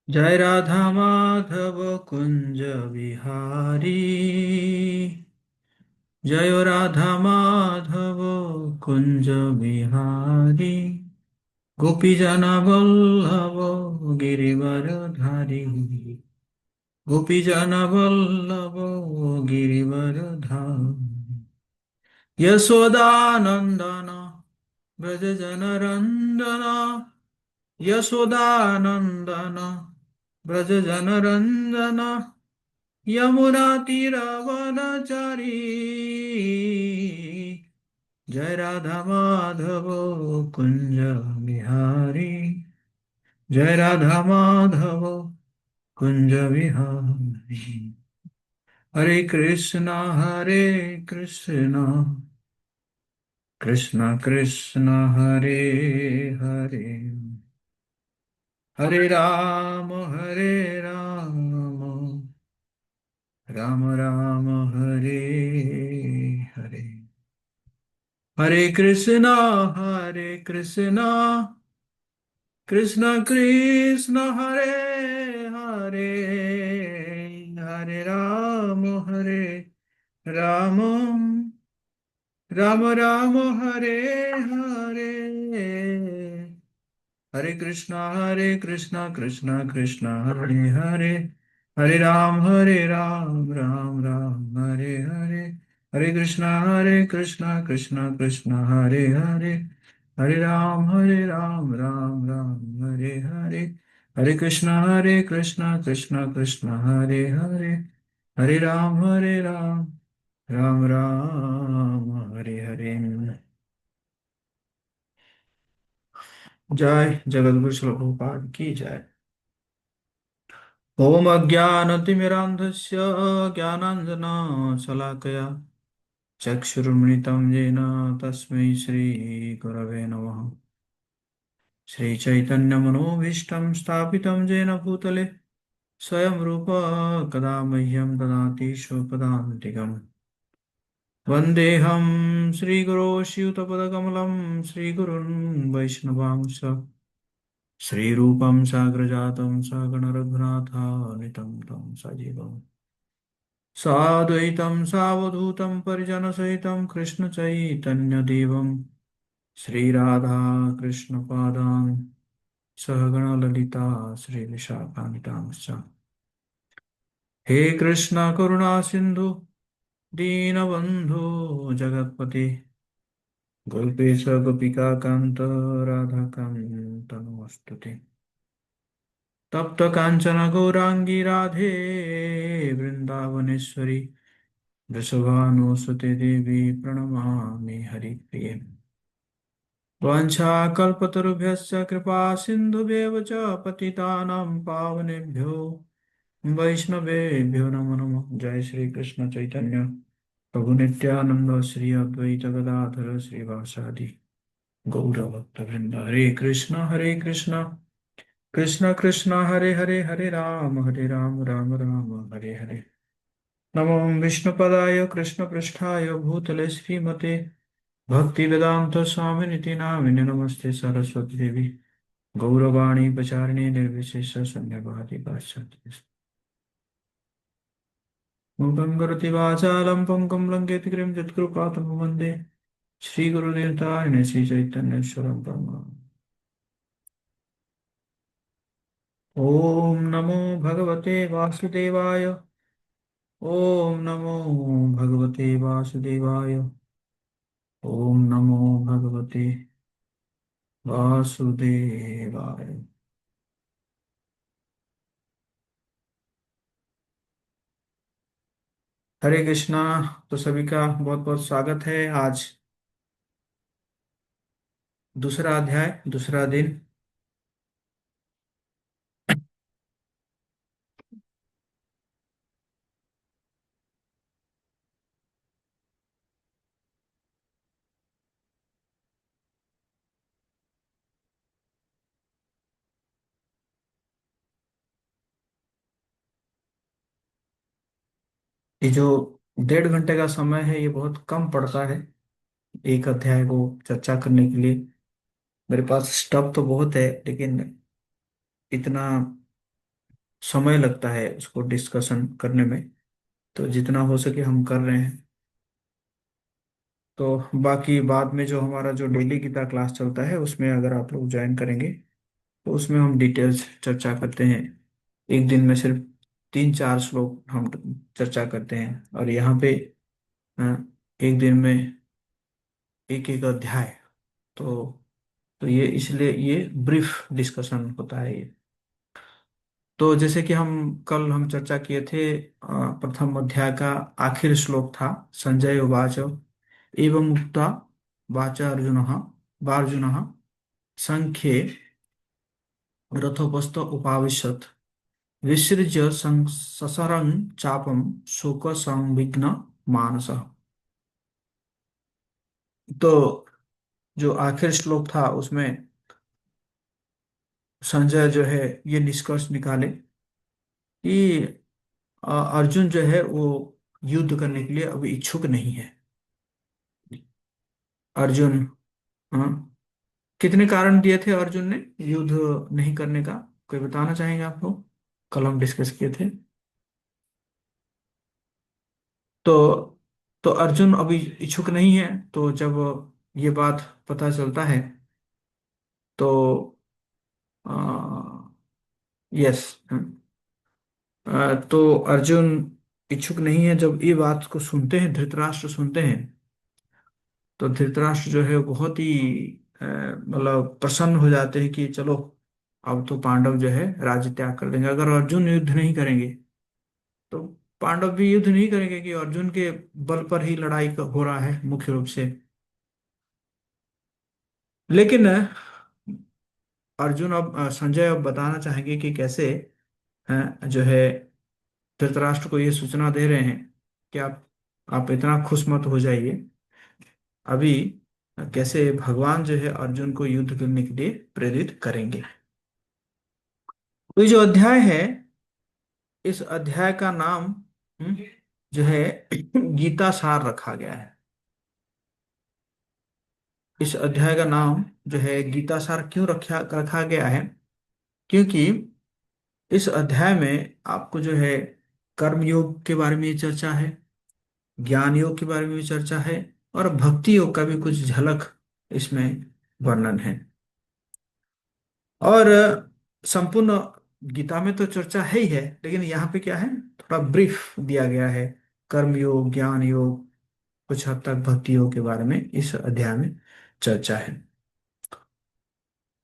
जय राधा माधव कुंज बिहारी। जय राधा माधव कुंज बिहारी। गोपी जना वल्लभ गिरिवरधारी। गोपी जना वल्लभ गिरिवरधारी। यशोदानंदन ब्रज जन रंजन। यशोदानंदन ब्रज जन रंजन। यमुना तीरवनचारी। जय राधा माधव कुंज बिहारी। जय राधा माधव कुंज बिहारी। हरे कृष्ण कृष्ण कृष्ण हरे हरे, हरे राम राम राम हरे हरे। हरे कृष्णा कृष्ण कृष्ण हरे हरे, हरे राम राम राम राम हरे हरे। हरे कृष्णा कृष्ण कृष्ण हरे हरे, हरे राम राम राम हरे हरे। हरे कृष्णा कृष्ण कृष्ण हरे हरे, हरे राम राम राम हरे हरे। हरे कृष्णा कृष्ण कृष्ण हरे हरे, हरे राम राम राम हरे हरे। जय जगद्गुरु श्री प्रभुपाद की जय। ओम अज्ञानतिमिरान्धस्य ज्ञानाञ्जनशलाकया चक्षुरुन्मिलितं येन तस्मै श्रीगुरवे नमः। श्रीचैतन्यमनोभीष्टं स्थापितं येन भूतले स्वयं रूप कदा मह्यं ददाति स्वपदान्तिकम्। वन्देऽहं श्रीगुरो श्रीयुतपदकमलं श्रीगुरुन् वैष्णवांश श्रीरूपं साग्रजातं सगणरघुनाथान्वितं तं सजीवम् साद्वैतं सावधूतं परिजनसहितं कृष्णचैतन्यदेवं श्रीराधा कृष्णपादान् सहगणललिता श्रीविशाखान्वितांश्च। हे कृष्ण करुणा सिन्धु दीनबन्धु जगत्पते गोपेश गोपिकान्त राधाकान्त नमोऽस्तुते। तप्त कांचन गौरांगी राधे वृंदावनेश्वरी वृषभानुसुते देवी प्रणमामि हरिप्रिये। वाञ्छाकल्पतरुभ्यश्च कृपा सिन्धुभ्येव च पतितानां पावनेभ्यो वैष्णवेभ्यो नमो नमः। जय श्री कृष्ण चैतन्य प्रभु नित्यानंद श्री अद्वैत गदाधर श्रीवासादि गौरभक्तवृंद। हरे कृष्ण कृष्ण कृष्ण हरे हरे, हरे राम राम राम हरे हरे। नमो विष्णुपदाय कृष्णपृष्ठाय भूतले श्रीमते भक्तिवेदांत स्वामिनिति नामिने नमस्ते सरस्वती देवी गौरवाणी प्रचारिणे निर्विशेष शून्यवादी पाश्चात्य मूकं करोति वाचालं पङ्गुं लङ्घयति गिरिं यत्कृपातमहं वन्दे श्रीगुरुदेवतारिणे श्रीचैतन्येश्वरं परमं। ॐ नमो भगवते वासुदेवाय। ओम नमो भगवते वासुदेवाय। ओम नमो भगवते वासुदेवाय। हरे कृष्णा। तो सभी का बहुत बहुत स्वागत है। आज दूसरा अध्याय, दूसरा दिन। ये जो 1.5 घंटे का समय है ये बहुत कम पड़ता है एक अध्याय को चर्चा करने के लिए। मेरे पास स्टफ तो बहुत है लेकिन इतना समय लगता है उसको डिस्कशन करने में। तो जितना हो सके हम कर रहे हैं। तो बाकी बाद में जो हमारा जो डेली गीता क्लास चलता है उसमें अगर आप लोग ज्वाइन करेंगे तो उसमें हम डिटेल्स चर्चा करते हैं। एक दिन में सिर्फ 3-4 श्लोक हम चर्चा करते हैं, और यहाँ पे अ, एक दिन में एक एक अध्याय। तो तो ये इसलिए ये ब्रीफ डिस्कशन होता है ये। तो जैसे कि हम चर्चा किए थे, प्रथम अध्याय का आखिर श्लोक था, संजय उवाच एवं उक्त्वा वाच अर्जुनः वार्जुनः संख्ये रथोपस्थ उपाविशत् विसृज्य ससरं चापं शोकसंविघ्न मानसः। तो जो आखिर श्लोक था उसमें संजय जो है ये निष्कर्ष निकाले कि अर्जुन जो है वो युद्ध करने के लिए अभी इच्छुक नहीं है। अर्जुन, हाँ, कितने कारण दिए थे अर्जुन ने युद्ध नहीं करने का? कोई बताना चाहेंगे आप लोग? कल हम डिस्कस किए थे। तो तो अर्जुन अभी इच्छुक नहीं है। तो जब ये बात पता चलता है तो यस, तो अर्जुन इच्छुक नहीं है। जब ये बात को सुनते हैं, धृतराष्ट्र सुनते हैं, तो धृतराष्ट्र जो है बहुत ही मतलब प्रसन्न हो जाते हैं कि चलो अब तो पांडव जो है राज्य त्याग कर देंगे। अगर अर्जुन युद्ध नहीं करेंगे तो पांडव भी युद्ध नहीं करेंगे, कि अर्जुन के बल पर ही लड़ाई हो रहा है मुख्य रूप से। लेकिन अर्जुन अब संजय अब बताना चाहेंगे कि कैसे जो है धृतराष्ट्र को ये सूचना दे रहे हैं कि आप इतना खुश मत हो जाइए। अभी कैसे भगवान जो है अर्जुन को युद्ध करने के लिए प्रेरित करेंगे। तो ये जो अध्याय है, इस अध्याय का नाम हम्म, जो है गीता सार रखा गया है। इस अध्याय का नाम जो है गीता सार क्यों रखा रखा गया है? क्योंकि इस अध्याय में आपको जो है कर्म योग के बारे में चर्चा है, ज्ञान योग के बारे में भी चर्चा है, और भक्ति योग का भी कुछ झलक इसमें वर्णन है। और संपूर्ण गीता में तो चर्चा है ही है, लेकिन यहाँ पे क्या है, थोड़ा ब्रीफ दिया गया है। कर्म योग, ज्ञान योग, कुछ हद तक भक्ति योग के बारे में इस अध्याय में चर्चा है।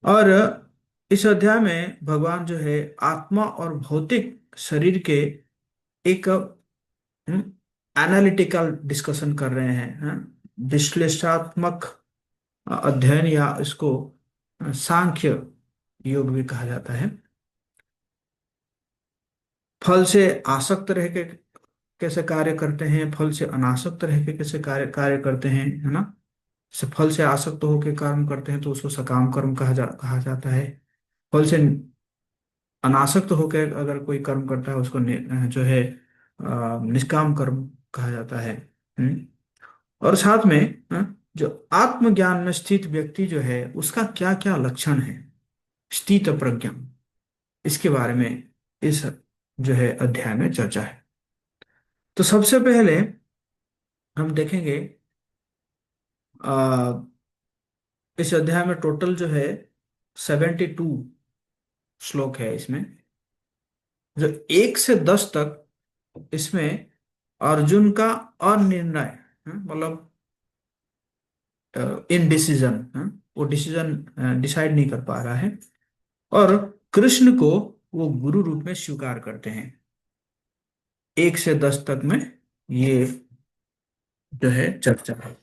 और इस अध्याय में भगवान जो है आत्मा और भौतिक शरीर के एक एनालिटिकल डिस्कशन कर रहे हैं, विश्लेषणात्मक अध्ययन, या इसको सांख्य योग भी कहा जाता है। फल से आसक्त रह के कैसे कार्य करते हैं, फल से अनासक्त रह के कैसे कार्य कार्य करते हैं, है ना? फल से आसक्त होकर कर्म करते हैं तो उसको सकाम कर्म कहा जाता है। फल से अनासक्त होकर अगर कोई कर्म करता है उसको जो है निष्काम कर्म कहा जाता है। हम्म। और साथ में जो आत्मज्ञान में स्थित व्यक्ति जो है उसका क्या क्या लक्षण है, स्थित प्रज्ञा, इसके बारे में इस जो है अध्याय में चर्चा है। तो सबसे पहले हम देखेंगे, आ, इस अध्याय में टोटल जो है 72 श्लोक है इसमें। जो 1 से 10 तक इसमें अर्जुन का अनिर्णय, मतलब इनडिसीजन, वो डिसीजन डिसाइड नहीं कर पा रहा है, और कृष्ण को वो गुरु रूप में स्वीकार करते हैं। 1 से 10 तक में ये जो है चर्चा है।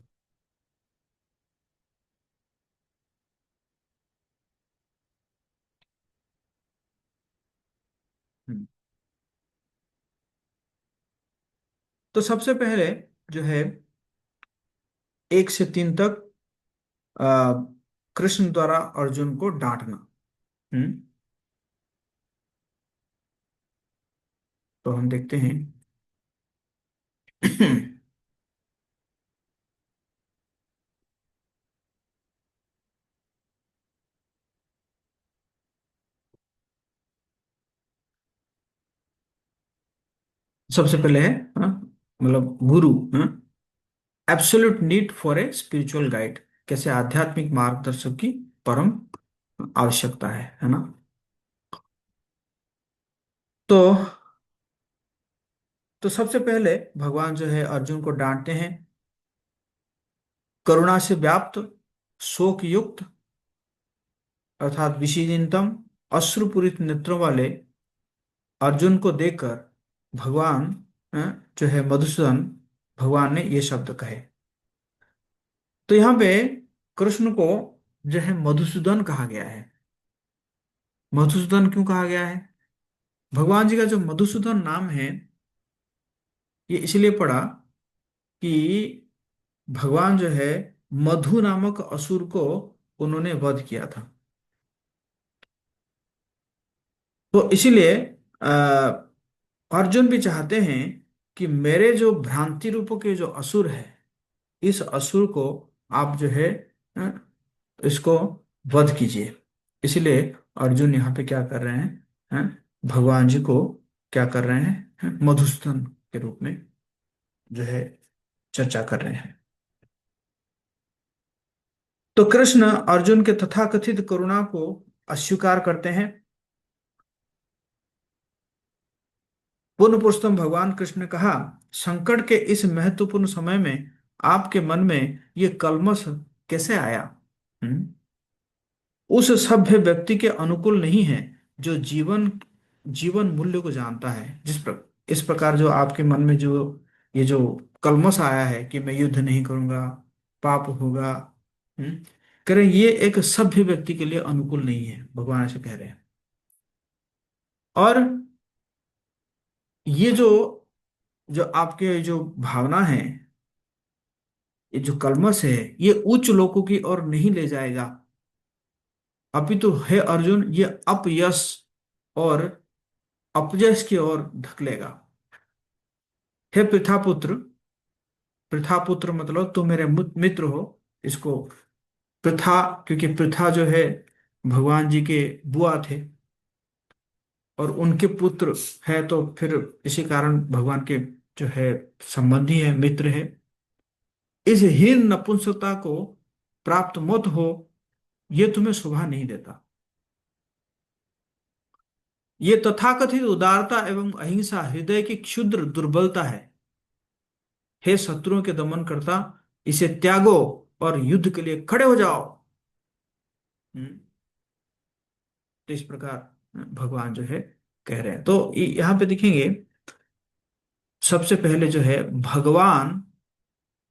हम्म। तो सबसे पहले जो है 1 से 3 तक आ, कृष्ण द्वारा अर्जुन को डांटना। हम्म। तो हम देखते हैं सबसे पहले है मतलब गुरु, absolute need for a spiritual guide, कैसे आध्यात्मिक मार्गदर्शक की परम आवश्यकता है ना। तो सबसे पहले भगवान जो है अर्जुन को डांटते हैं। करुणा से व्याप्त, शोक युक्त अर्थात विषीदन्तम, अश्रुपूरित नेत्रों वाले अर्जुन को देखकर भगवान अ, जो है मधुसूदन, भगवान ने ये शब्द कहे। तो यहाँ पे कृष्ण को जो है मधुसूदन कहा गया है। मधुसूदन क्यों कहा गया है? भगवान जी का जो मधुसूदन नाम है, ये इसलिए पड़ा कि भगवान जो है मधु नामक असुर को उन्होंने वध किया था। तो इसीलिए अर्जुन भी चाहते हैं कि मेरे जो भ्रांति रूपों के जो असुर है, इस असुर को आप जो है अ, इसको वध कीजिए। इसलिए अर्जुन यहाँ पे क्या कर रहे हैं, भगवान जी को क्या कर रहे हैं, मधुसूदन के रूप में जो है चर्चा कर रहे हैं। तो कृष्ण अर्जुन के तथाकथित करुणा को अस्वीकार करते हैं। पूर्ण पुरुषोत्तम भगवान कृष्ण ने कहा, संकट के इस महत्वपूर्ण समय में आपके मन में ये कलमश कैसे आया? हम्म? उस सभ्य व्यक्ति के अनुकूल नहीं है जो जीवन जीवन मूल्य को जानता है। इस प्रकार जो आपके मन में जो ये जो कलमश आया है कि मैं युद्ध नहीं करूंगा, पाप होगा, हम्म, करें, ये एक सभ्य व्यक्ति के लिए अनुकूल नहीं है, भगवान ऐसे कह रहे हैं। और ये जो जो आपके जो भावना है, ये जो कलमश है, ये उच्च लोकों की ओर नहीं ले जाएगा, अपितु हे अर्जुन ये अपयश और अपयश की ओर धकेलेगा। हे पृथापुत्र, पृथापुत्र मतलब तुम मेरे मित्र हो। इसको पृथा, क्योंकि पृथा जो है भगवान जी के बुआ थे और उनके पुत्र है, तो फिर इसी कारण भगवान के जो है संबंधी है, मित्र है। इस हीन नपुंसकता को प्राप्त मत हो, ये तुम्हें शोभा नहीं देता। ये तथाकथित उदारता एवं अहिंसा हृदय की क्षुद्र दुर्बलता है। हे शत्रुओं के दमन करता, इसे त्यागो और युद्ध के लिए खड़े हो जाओ। हम्म, तो इस प्रकार भगवान जो है कह रहे हैं। तो यहाँ पे देखेंगे, सबसे पहले जो है भगवान,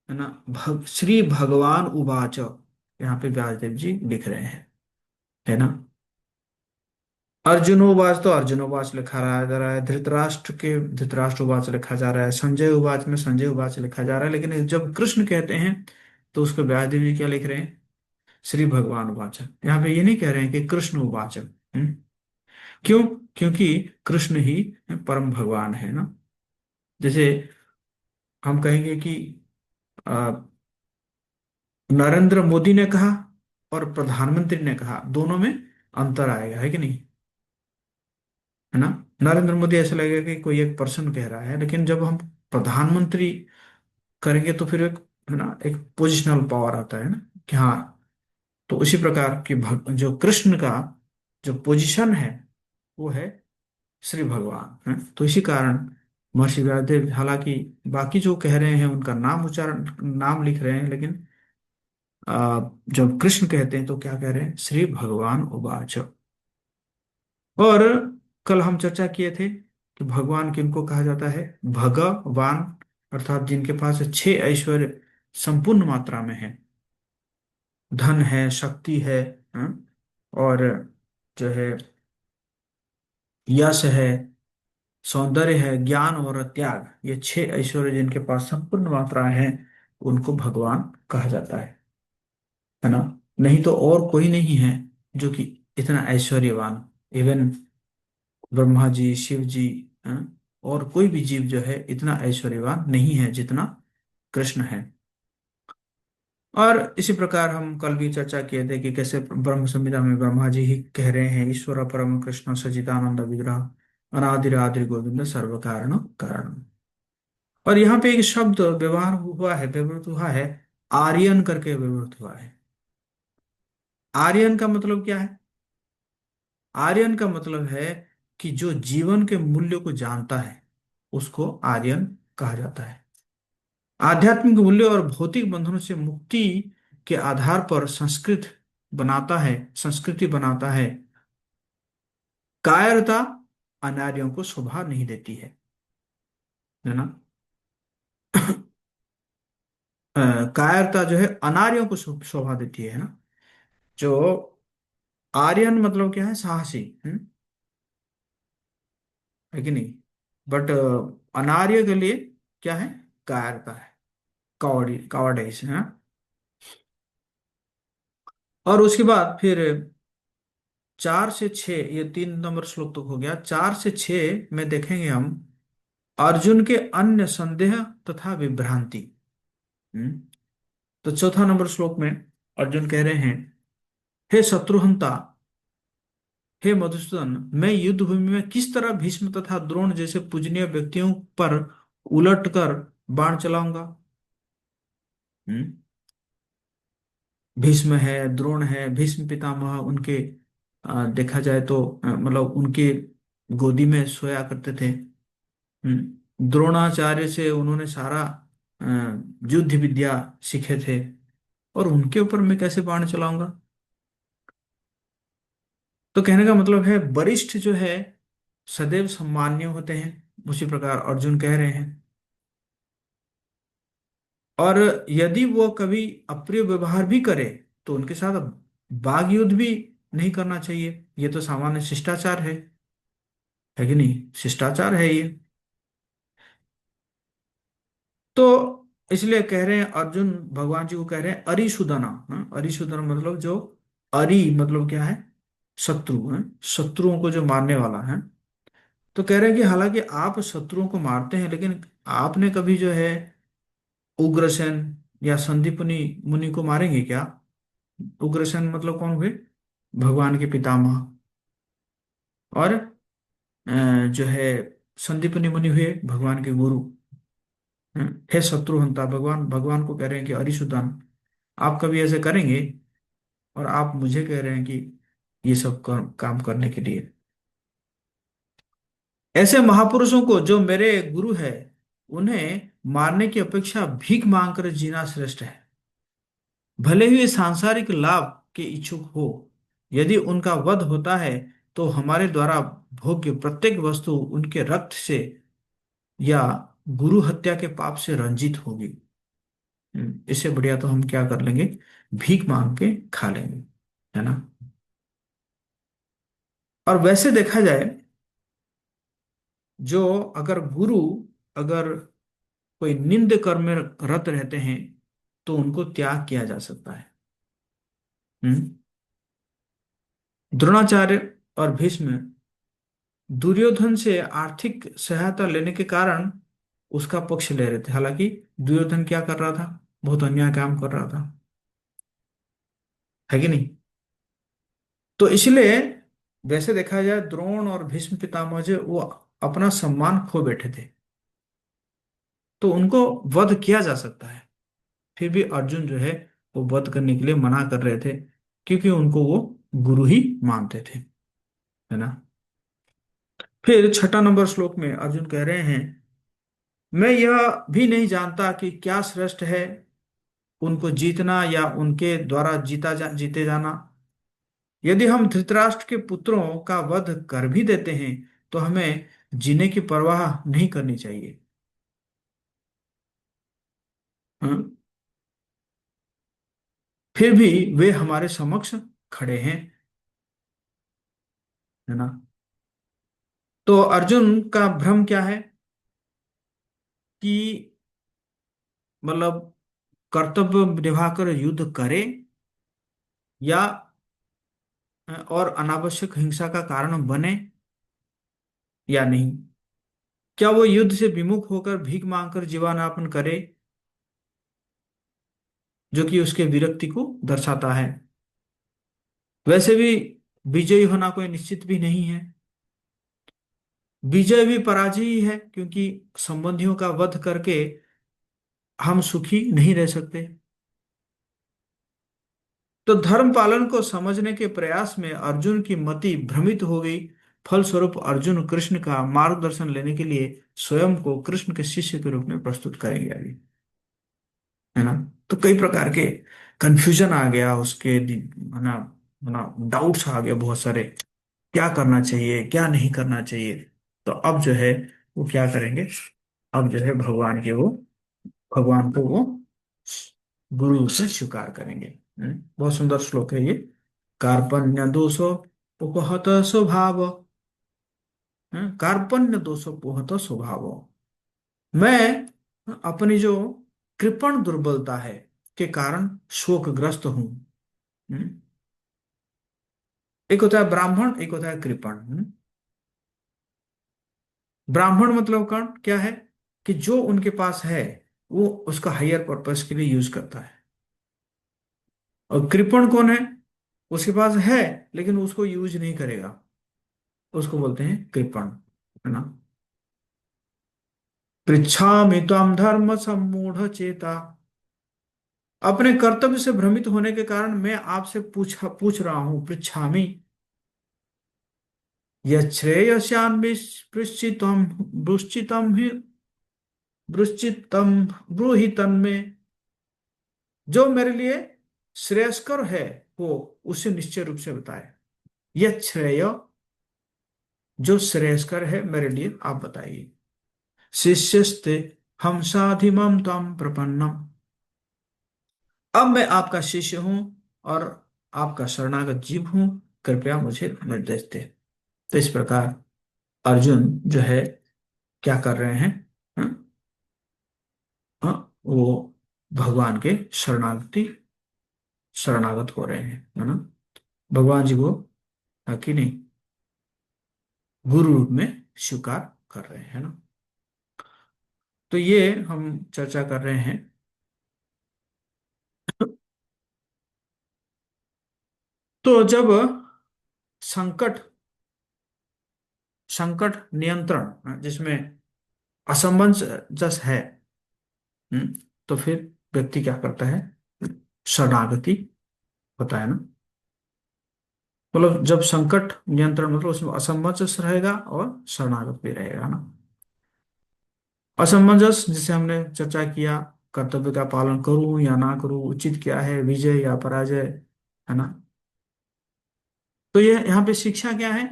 है ना, श्री भगवान उवाच, यहाँ पे व्यासदेव जी लिख रहे हैं, है ना। अर्जुनोवाच तो अर्जुनोवाच लिखा रहा जा रहा है, धृतराष्ट्र के धृतराष्ट्र लिखा जा रहा है, संजय उवाच में संजय उवाच लिखा जा रहा है, लेकिन जब कृष्ण कहते हैं तो उसको व्यासदेव जी क्या लिख रहे हैं, श्री भगवान उवाच। यहाँ पे ये नहीं कह रहे हैं कि कृष्ण उवाच। क्यों? क्योंकि कृष्ण ही परम भगवान है ना। जैसे हम कहेंगे कि अ, नरेंद्र मोदी ने कहा और प्रधानमंत्री ने कहा, दोनों में अंतर आएगा, है कि नहीं, है ना। नरेंद्र मोदी ऐसा लगेगा कि कोई एक पर्सन कह रहा है, लेकिन जब हम प्रधानमंत्री करेंगे तो फिर एक, है ना, एक पोजिशनल पावर आता है ना कि हाँ। तो उसी प्रकार की जो कृष्ण का जो पोजीशन है, वो है श्री भगवान है। तो इसी कारण महर्षि व्यासदेव हालांकि बाकी जो कह रहे हैं उनका नाम उच्चारण, नाम लिख रहे हैं, लेकिन जब कृष्ण कहते हैं तो क्या कह रहे हैं, श्री भगवान उवाच। और कल हम चर्चा किए थे कि भगवान किनको कहा जाता है, भगवान अर्थात जिनके पास 6 ऐश्वर्य संपूर्ण मात्रा में है, धन है, शक्ति है, हाँ? और जो है यश है, सौंदर्य है, ज्ञान और त्याग, ये 6 ऐश्वर्य जिनके पास संपूर्ण मात्रा है, उनको भगवान कहा जाता है ना। नहीं तो और कोई नहीं है जो कि इतना ऐश्वर्यवान, इवन ब्रह्मा जी, शिव जी, हाँ? और कोई भी जीव जो है इतना ऐश्वर्यवान नहीं है जितना कृष्ण है। और इसी प्रकार हम कल भी चर्चा किए थे कि कैसे ब्रह्म संहिता में ब्रह्मा जी ही कह रहे हैं, ईश्वर परम कृष्ण सच्चिदानंद विग्रह, अनादिरादि गोविंद सर्व कारण कारण। और यहाँ पे एक शब्द व्यवहार हुआ है, व्यवहृत हुआ है, आर्यन करके व्यवहृत हुआ है। आर्यन का मतलब क्या है? आर्यन का मतलब है कि जो जीवन के मूल्य को जानता है उसको आर्यन कहा जाता है। आध्यात्मिक मूल्य और भौतिक बंधनों से मुक्ति के आधार पर संस्कृति बनाता है। कायरता अनार्यों को शोभा नहीं देती है ना। अ, कायरता जो है अनार्यों को शोभा देती है ना। जो आर्यन मतलब क्या है? साहसी, है कि नहीं? बट अनार्य के लिए क्या है? कायरता है, कावर्डिस है ना। और उसके बाद फिर 4 से 6, ये 3 नंबर श्लोक तक हो गया। 4 से 6 में देखेंगे हम अर्जुन के अन्य संदेह तथा विभ्रांति। हम्म, तो चौथा नंबर श्लोक में अर्जुन कह रहे हैं, हे शत्रुहंता, हे मधुसूदन, मैं युद्ध भूमि में किस तरह भीष्म तथा द्रोण जैसे पूजनीय व्यक्तियों पर उलट कर बाण चलाऊंगा। हम्म, भीष्म है, द्रोण है, भीष्म पितामह उनके देखा जाए तो मतलब उनके गोदी में सोया करते थे। द्रोणाचार्य से उन्होंने सारा युद्ध विद्या सीखे थे, और उनके ऊपर मैं कैसे बाण चलाऊंगा? तो कहने का मतलब है वरिष्ठ जो है सदैव सम्मान्य होते हैं, उसी प्रकार अर्जुन कह रहे हैं। और यदि वो कभी अप्रिय व्यवहार भी करे तो उनके साथ वाग युद्ध भी नहीं करना चाहिए। ये तो सामान्य शिष्टाचार है कि नहीं? शिष्टाचार है ये। तो इसलिए कह रहे हैं अर्जुन भगवान जी को कह रहे हैं अरिशुदना। अरिशुदना मतलब जो, अरि मतलब क्या है? शत्रु है, शत्रुओं को जो मारने वाला है। तो कह रहे हैं कि हालांकि आप शत्रुओं को मारते हैं, लेकिन आपने कभी जो है उग्रसेन या संदीपनी मुनि को मारेंगे क्या? उग्रसेन मतलब कौन हुए? भगवान के पितामह। और जो है संदीपनी मुनि हुए भगवान के गुरु। हे शत्रुहंता, भगवान भगवान को कह रहे हैं कि अरिसुदन, आप कभी ऐसे करेंगे? और आप मुझे कह रहे हैं कि ये सब काम करने के लिए। ऐसे महापुरुषों को जो मेरे गुरु है, उन्हें मारने की अपेक्षा भीख मांगकर जीना श्रेष्ठ है। भले ही वे सांसारिक लाभ के इच्छुक हो, यदि उनका वध होता है तो हमारे द्वारा भोग्य प्रत्येक वस्तु उनके रक्त से या गुरु हत्या के पाप से रंजित होगी। इससे बढ़िया तो हम क्या कर लेंगे? भीख मांग के खा लेंगे, है ना। और वैसे देखा जाए, जो अगर गुरु, अगर कोई निंद कर्म में रत रहते हैं तो उनको त्याग किया जा सकता है। हम्म द्रोणाचार्य और भीष्म दुर्योधन से आर्थिक सहायता लेने के कारण उसका पक्ष ले रहे थे। हालांकि दुर्योधन क्या कर रहा था? बहुत अन्याय काम कर रहा था, है कि नहीं? तो इसलिए वैसे देखा जाए, द्रोण और भीष्म पितामह जो वो अपना सम्मान खो बैठे थे, तो उनको वध किया जा सकता है। फिर भी अर्जुन जो है वो वध करने के लिए मना कर रहे थे, क्योंकि उनको वो गुरु ही मानते थे, है ना। फिर छठा नंबर श्लोक में अर्जुन कह रहे हैं, मैं यह भी नहीं जानता कि क्या श्रेष्ठ है, उनको जीतना या उनके द्वारा जीते जाना। यदि हम धृतराष्ट्र के पुत्रों का वध कर भी देते हैं तो हमें जीने की परवाह नहीं करनी चाहिए। हाँ? फिर भी वे हमारे समक्ष खड़े हैं, है ना। तो अर्जुन का भ्रम क्या है कि मतलब कर्तव्य निभाकर युद्ध करे, या और अनावश्यक हिंसा का कारण बने या नहीं। क्या वो युद्ध से विमुख होकर भीख मांगकर जीवनायापन करे, जो कि उसके विरक्ति को दर्शाता है। वैसे भी विजयी होना कोई निश्चित भी नहीं है। विजय भी पराजय ही है, क्योंकि संबंधियों का वध करके हम सुखी नहीं रह सकते। तो धर्म पालन को समझने के प्रयास में अर्जुन की मति भ्रमित हो गई। फलस्वरूप अर्जुन कृष्ण का मार्गदर्शन लेने के लिए स्वयं को कृष्ण के शिष्य के रूप में प्रस्तुत करेंगे अभी, है ना। तो कई प्रकार के कंफ्यूजन आ गया उसके है ना, डाउट्स आ गए बहुत सारे, क्या करना चाहिए क्या नहीं करना चाहिए। तो अब जो है वो क्या करेंगे, अब जो है भगवान को वो गुरु से स्वीकार करेंगे। बहुत सुंदर श्लोक है ये। कार्पण्य दोषो उपहत स्वभाव, कार्पण्य दोषो उपहत स्वभाव। मैं अपनी जो कृपण दुर्बलता है के कारण शोकग्रस्त हूं। हम्म, एक होता है ब्राह्मण, एक होता है कृपण। ब्राह्मण मतलब कौन क्या है, कि जो उनके पास है वो उसका हायर पर्पस के लिए यूज करता है। और कृपण कौन है, उसके पास है लेकिन उसको यूज नहीं करेगा, उसको बोलते हैं कृपण, है ना। पृच्छामि त्वां धर्म सम्मूढ़ चेता, अपने कर्तव्य से भ्रमित होने के कारण मैं आपसे पूछ रहा हूं, पृच्छामि। यच्छ्रेयस्यान्वि पृच्छितम वृश्चितम ही वृश्चितम ब्रूहि तन्मे, जो मेरे लिए श्रेयस्कर है वो उसे निश्चय रूप से बताए। यह श्रेय, जो श्रेयस्कर है मेरे लिए आप बताइए। शिष्यस्ते हम साधिमम तम प्रपन्नम, अब मैं आपका शिष्य हूं और आपका शरणागत जीव हूं, कृपया मुझे निर्देश दे। तो इस प्रकार अर्जुन जो है क्या कर रहे हैं, हाँ? वो भगवान के शरणागत हो रहे हैं, है ना। भगवान जी को कि नहीं, गुरु रूप में स्वीकार कर रहे हैं, है ना। तो ये हम चर्चा कर रहे हैं। तो जब संकट संकट नियंत्रण जिसमें असमंजस है, हम्म, तो फिर व्यक्ति क्या करता है, शरणागति होता है ना। मतलब जब संकट नियंत्रण मतलब उसमें असमंजस रहेगा और शरणागत भी रहेगा ना। असमंजस जिसे हमने चर्चा किया, कर्तव्य का पालन करूं या ना करूं, उचित क्या है, विजय या पराजय, है ना। तो ये यहाँ पे शिक्षा क्या है,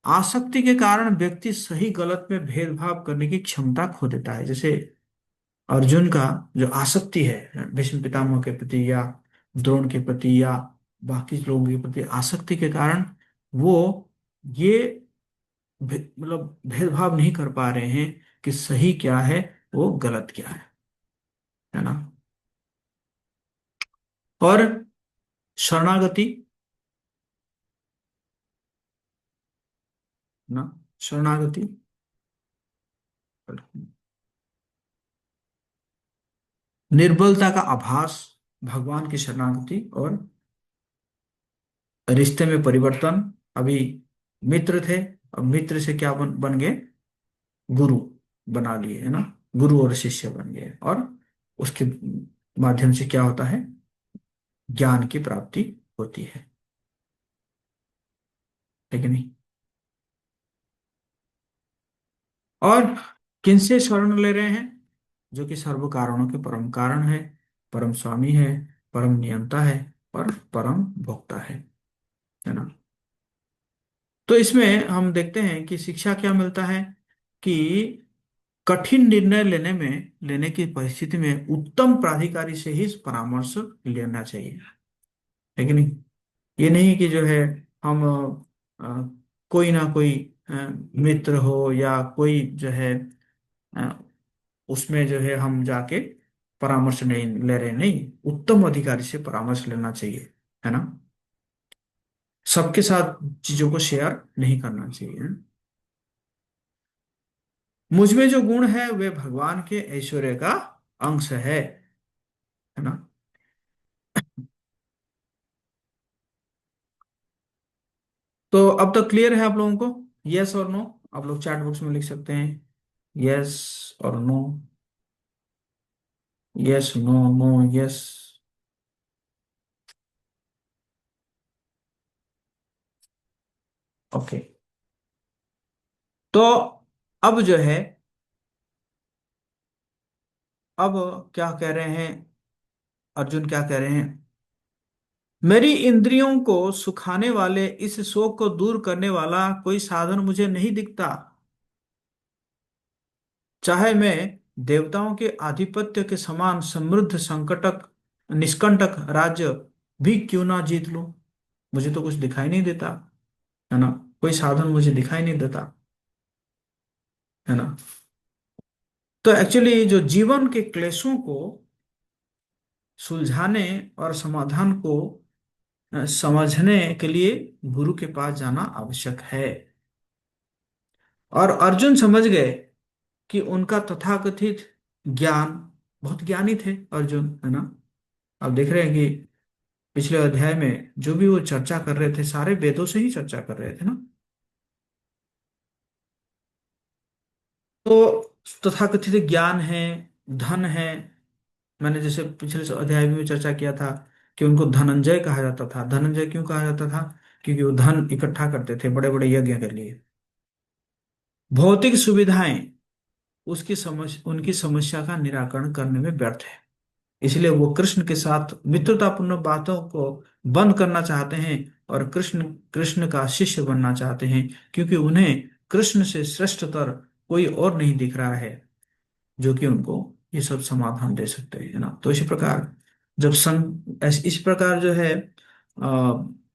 आसक्ति के कारण व्यक्ति सही गलत में भेदभाव करने की क्षमता खो देता है। जैसे अर्जुन का जो आसक्ति है भीष्म पितामह के प्रति या द्रोण के प्रति या बाकी लोगों के प्रति आसक्ति के कारण वो ये मतलब भेदभाव नहीं कर पा रहे हैं कि सही क्या है वो गलत क्या है ना। और शरणागति ना, शरणागति निर्बलता का आभास, भगवान की शरणागति और रिश्ते में परिवर्तन। अभी मित्र थे, अब मित्र से क्या बन गए, गुरु बना लिए, है ना। गुरु और शिष्य बन गए और उसके माध्यम से क्या होता है, ज्ञान की प्राप्ति होती है कि नहीं। और किनसे शरण ले रहे हैं, जो कि सर्व कारणों के परम कारण है, परम स्वामी है, परम नियंता है और परम भोक्ता है ना। तो इसमें हम देखते हैं कि शिक्षा क्या मिलता है, कि कठिन निर्णय लेने की परिस्थिति में उत्तम प्राधिकारी से ही परामर्श लेना चाहिए, है कि नहीं। ये नहीं कि जो है हम कोई ना कोई अ, मित्र हो या कोई जो है अ, उसमें जो है हम जाके परामर्श नहीं ले रहे, नहीं, उत्तम अधिकारी से परामर्श लेना चाहिए, है ना। सबके साथ चीजों को शेयर नहीं करना चाहिए। मुझ में जो गुण है वे भगवान के ऐश्वर्य का अंश है ना। तो अब तक क्लियर है आप लोगों को, यस और नो। आप लोग चैट बॉक्स में लिख सकते हैं, यस और no, yes no, no yes. Okay. तो अब जो है, अब क्या कह रहे हैं, अर्जुन क्या कह रहे हैं, मेरी इंद्रियों को सुखाने वाले, इस शोक को दूर करने वाला कोई साधन मुझे नहीं दिखता। चाहे मैं देवताओं के आधिपत्य के समान समृद्ध संकटक निष्कंटक राज्य भी क्यों ना जीत लूं, मुझे तो कुछ दिखाई नहीं देता, है ना, कोई साधन मुझे दिखाई नहीं देता, है ना। तो एक्चुअली जो जीवन के क्लेशों को सुलझाने और समाधान को समझने के लिए गुरु के पास जाना आवश्यक है। और अर्जुन समझ गए कि उनका तथाकथित ज्ञान, बहुत ज्ञानी थे अर्जुन, है ना। आप देख रहे हैं कि पिछले अध्याय में जो भी वो चर्चा कर रहे थे सारे वेदों से ही चर्चा कर रहे थे ना। तो तथाकथित ज्ञान है, धन है। मैंने जैसे पिछले अध्याय में चर्चा किया था कि उनको धनंजय कहा जाता था। धनंजय क्यों कहा जाता था? क्योंकि वो धन इकट्ठा करते थे बड़े बड़े यज्ञ के लिए। भौतिक सुविधाएं उसकी उनकी समस्या का निराकरण करने में व्यर्थ है। इसलिए वो कृष्ण के साथ मित्रतापूर्ण बातों को बंद करना चाहते हैं और कृष्ण कृष्ण का शिष्य बनना चाहते हैं, क्योंकि उन्हें कृष्ण से श्रेष्ठतर कोई और नहीं दिख रहा है जो कि उनको ये सब समाधान दे सकते हैं, है ना। तो इसी प्रकार जब इस प्रकार जो है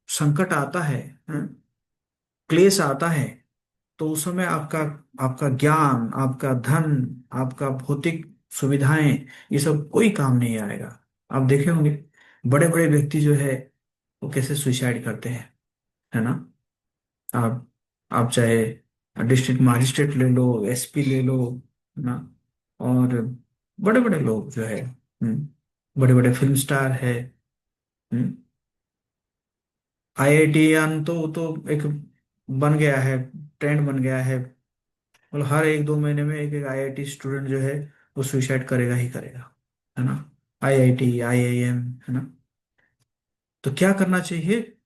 संकट आता है, क्लेश आता है, तो उस समय आपका आपका ज्ञान, आपका धन, आपका भौतिक सुविधाएं, ये सब कोई काम नहीं आएगा। आप देखे होंगे बड़े बड़े व्यक्ति जो है वो कैसे सुसाइड करते हैं, है ना। आप आप चाहे डिस्ट्रिक्ट मजिस्ट्रेट ले लो, एसपी ले लो, है ना, और बड़े बड़े लोग जो है, बड़े बड़े फिल्म स्टार है, आईआईटियन तो एक बन गया है, ट्रेंड बन गया है। मतलब हर एक दो महीने में एक एक आईआईटी स्टूडेंट जो है वो सुसाइड करेगा ही करेगा, है ना। आईआईटी, आईआईएम, है ना। तो क्या करना चाहिए?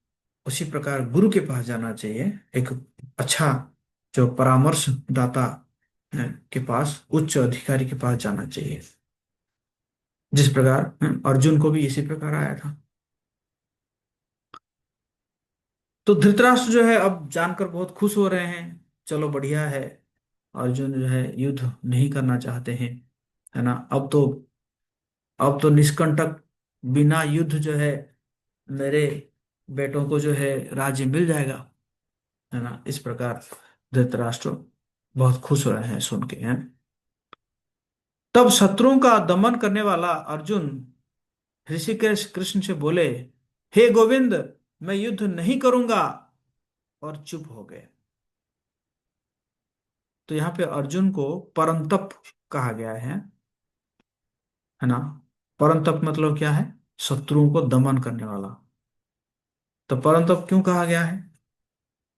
उसी प्रकार गुरु के पास जाना चाहिए, एक अच्छा जो परामर्श दाता है के पास, उच्च अधिकारी के पास जाना चाहिए। जिस प्रकार अर्जुन को भी इसी प्रकार आया था। तो धृतराष्ट्र जो है अब जानकर बहुत खुश हो रहे हैं, चलो बढ़िया है, अर्जुन जो है युद्ध नहीं करना चाहते हैं, है ना। अब तो निष्कंटक बिना युद्ध जो है मेरे बेटों को जो है राज्य मिल जाएगा, है ना। इस प्रकार धृतराष्ट्र बहुत खुश हो रहे हैं सुन के, हैं। तब शत्रुओं का दमन करने वाला अर्जुन ऋषिकेश कृष्ण से बोले, हे गोविंद, मैं युद्ध नहीं करूंगा, और चुप हो गए। तो यहाँ पे अर्जुन को परंतप कहा गया है ना। परंतप मतलब क्या है? शत्रुओं को दमन करने वाला। तो परंतप क्यों कहा गया है?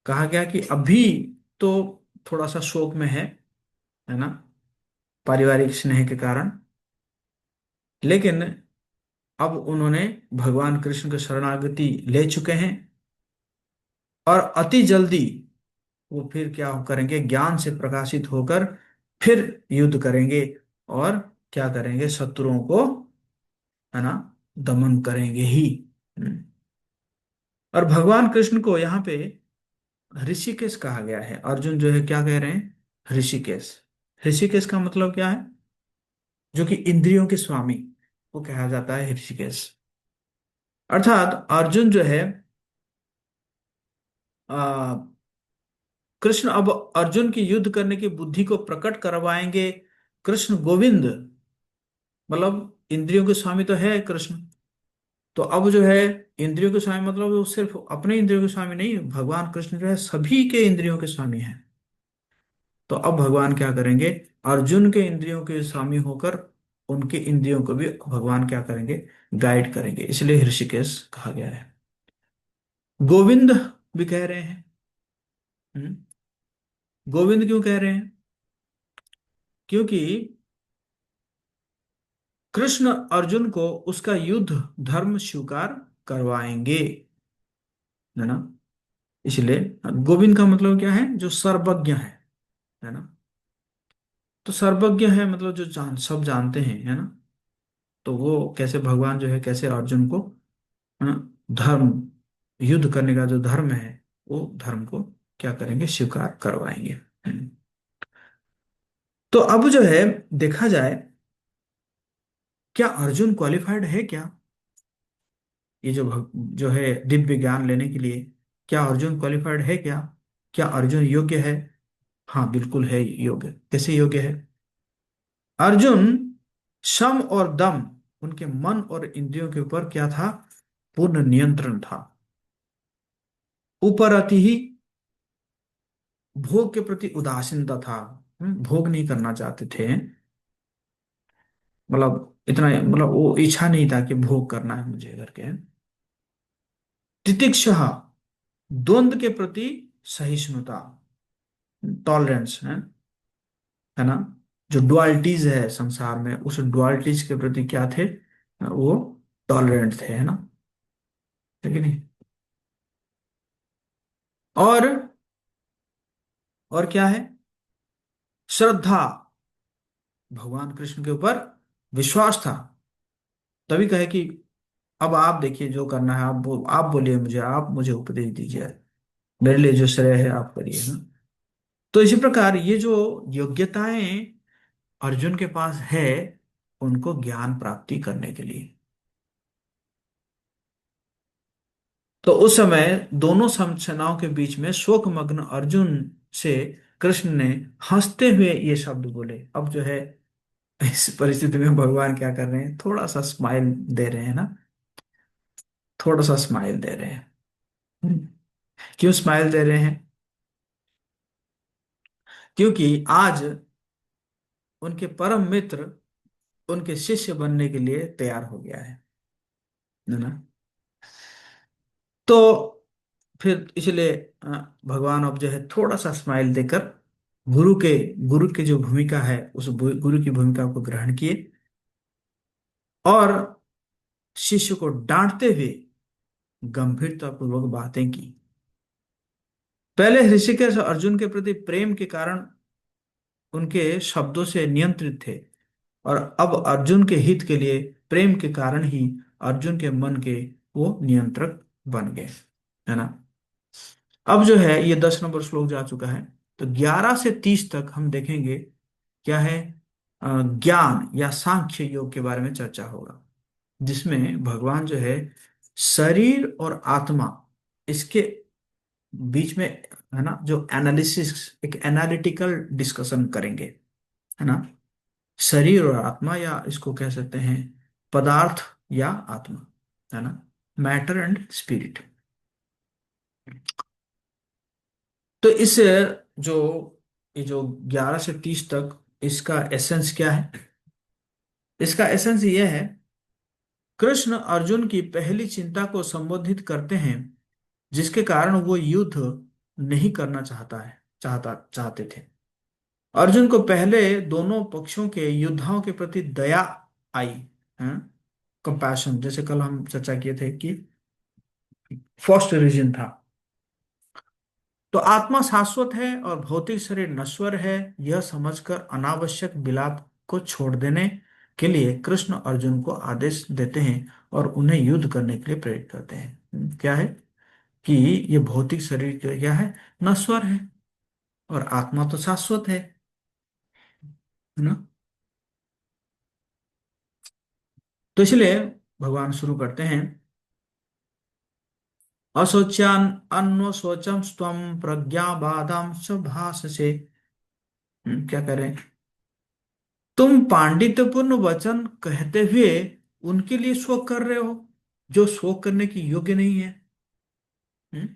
कहा गया कि अभी तो थोड़ा सा शोक में है ना, पारिवारिक स्नेह के कारण, लेकिन अब उन्होंने भगवान कृष्ण की शरणागति ले चुके हैं, और अति जल्दी वो फिर क्या करेंगे, ज्ञान से प्रकाशित होकर फिर युद्ध करेंगे, और क्या करेंगे, शत्रुओं को, है ना, दमन करेंगे ही। हम्म। और भगवान कृष्ण को यहाँ पे ऋषिकेश कहा गया है। अर्जुन जो है क्या कह रहे हैं? ऋषिकेश। ऋषिकेश का मतलब क्या है? जो कि इंद्रियों के स्वामी, वो कहा जाता है ऋषिकेश। अर्थात अर्जुन जो है, आ, कृष्ण अब अर्जुन की युद्ध करने की बुद्धि को प्रकट करवाएंगे। कृष्ण गोविंद, मतलब इंद्रियों के स्वामी तो है कृष्ण। तो अब जो है इंद्रियों के स्वामी मतलब वो सिर्फ अपने इंद्रियों के स्वामी नहीं, भगवान कृष्ण जो है सभी के इंद्रियों के स्वामी हैं। तो अब भगवान क्या करेंगे? अर्जुन के इंद्रियों के स्वामी होकर उनके इंद्रियों को भी भगवान क्या करेंगे? गाइड करेंगे। इसलिए ऋषिकेश कहा गया है। गोविंद भी कह रहे हैं। हम्म। गोविंद क्यों कह रहे हैं? क्योंकि कृष्ण अर्जुन को उसका युद्ध धर्म स्वीकार करवाएंगे, है ना। इसलिए गोविंद का मतलब क्या है? जो सर्वज्ञ है ना। तो सर्वज्ञ है मतलब जो सब जानते हैं, है ना। तो वो कैसे भगवान जो है कैसे अर्जुन को, है ना, धर्म, युद्ध करने का जो धर्म है वो धर्म को क्या करेंगे? स्वीकार करवाएंगे। तो अब जो है देखा जाए, क्या अर्जुन क्वालिफाइड है क्या? ये जो है दिव्य ज्ञान लेने के लिए, क्या अर्जुन क्वालिफाइड है क्या? क्या अर्जुन योग्य है? हाँ बिल्कुल है योग्य। कैसे योग्य है? अर्जुन सम और दम, उनके मन और इंद्रियों के ऊपर क्या था? पूर्ण नियंत्रण था। ऊपर अति ही भोग के प्रति उदासीनता था। भोग नहीं करना चाहते थे, मतलब इतना, मतलब वो इच्छा नहीं था कि भोग करना है मुझे करके। तितिक्षा, द्वंद के प्रति सहिष्णुता, टॉलरेंस है ना। जो डुअलिटीज है संसार में, उस डुअलिटीज के प्रति क्या थे? वो टॉलरेंट थे, है ना। है कि नहीं? और क्या है? श्रद्धा, भगवान कृष्ण के ऊपर विश्वास था। तभी कहे कि अब आप देखिए जो करना है, आप बोलिए मुझे, आप मुझे उपदेश दीजिए, मेरे लिए जो श्रेय है आप करिए ना। तो इसी प्रकार ये जो योग्यताएं अर्जुन के पास है, उनको ज्ञान प्राप्ति करने के लिए, तो उस समय दोनों सेनाओं के बीच में शोकमग्न अर्जुन से कृष्ण ने हंसते हुए ये शब्द बोले। अब जो है इस परिस्थिति में भगवान क्या कर रहे हैं? थोड़ा सा स्माइल दे रहे हैं ना, थोड़ा सा स्माइल दे रहे हैं। हम्म। क्यों स्माइल दे रहे हैं? क्योंकि आज उनके परम मित्र उनके शिष्य बनने के लिए तैयार हो गया है ना। तो फिर इसलिए भगवान अब जो है थोड़ा सा स्माइल देकर गुरु के गुरु की जो भूमिका है, उस गुरु की भूमिका को ग्रहण किए और शिष्य को डांटते हुए गंभीरतापूर्वक बातें की। पहले ऋषिकेश अर्जुन के प्रति प्रेम के कारण उनके शब्दों से नियंत्रित थे, और अब अर्जुन के हित के लिए प्रेम के कारण ही अर्जुन के मन के वो नियंत्रक बन गए, है ना। अब जो है ये 10 नंबर श्लोक जा चुका है। तो 11 से 30 तक हम देखेंगे क्या है? ज्ञान या सांख्य योग के बारे में चर्चा होगा, जिसमें भगवान जो है शरीर और आत्मा, इसके बीच में, है ना, जो एनालिसिस, एक एनालिटिकल डिस्कशन करेंगे, है ना। शरीर और आत्मा, या इसको कह सकते हैं पदार्थ या आत्मा, है ना, मैटर एंड स्पिरिट। तो इस जो ये जो 11 से 30 तक, इसका एसेंस क्या है? इसका एसेंस ये है, कृष्ण अर्जुन की पहली चिंता को संबोधित करते हैं, जिसके कारण वो युद्ध नहीं करना चाहते थे। अर्जुन को पहले दोनों पक्षों के योद्धाओं के प्रति दया आई, है, कंपैशन, जैसे कल हम चर्चा किए थे कि फर्स्ट रीजन था। तो आत्मा शाश्वत है और भौतिक शरीर नश्वर है, यह समझकर अनावश्यक विलाप को छोड़ देने के लिए कृष्ण अर्जुन को आदेश देते हैं और उन्हें युद्ध करने के लिए प्रेरित करते हैं। क्या है? कि ये भौतिक शरीर क्या है? नश्वर है, और आत्मा तो शाश्वत है ना। तो इसलिए भगवान शुरू करते हैं, अशोच्यान अन्वशोचम स्वम प्रज्ञा बाधाम भाषसे। क्या करें? तुम पांडित्यपूर्ण वचन कहते हुए उनके लिए शोक कर रहे हो जो शोक करने की योग्य नहीं है। हम्म?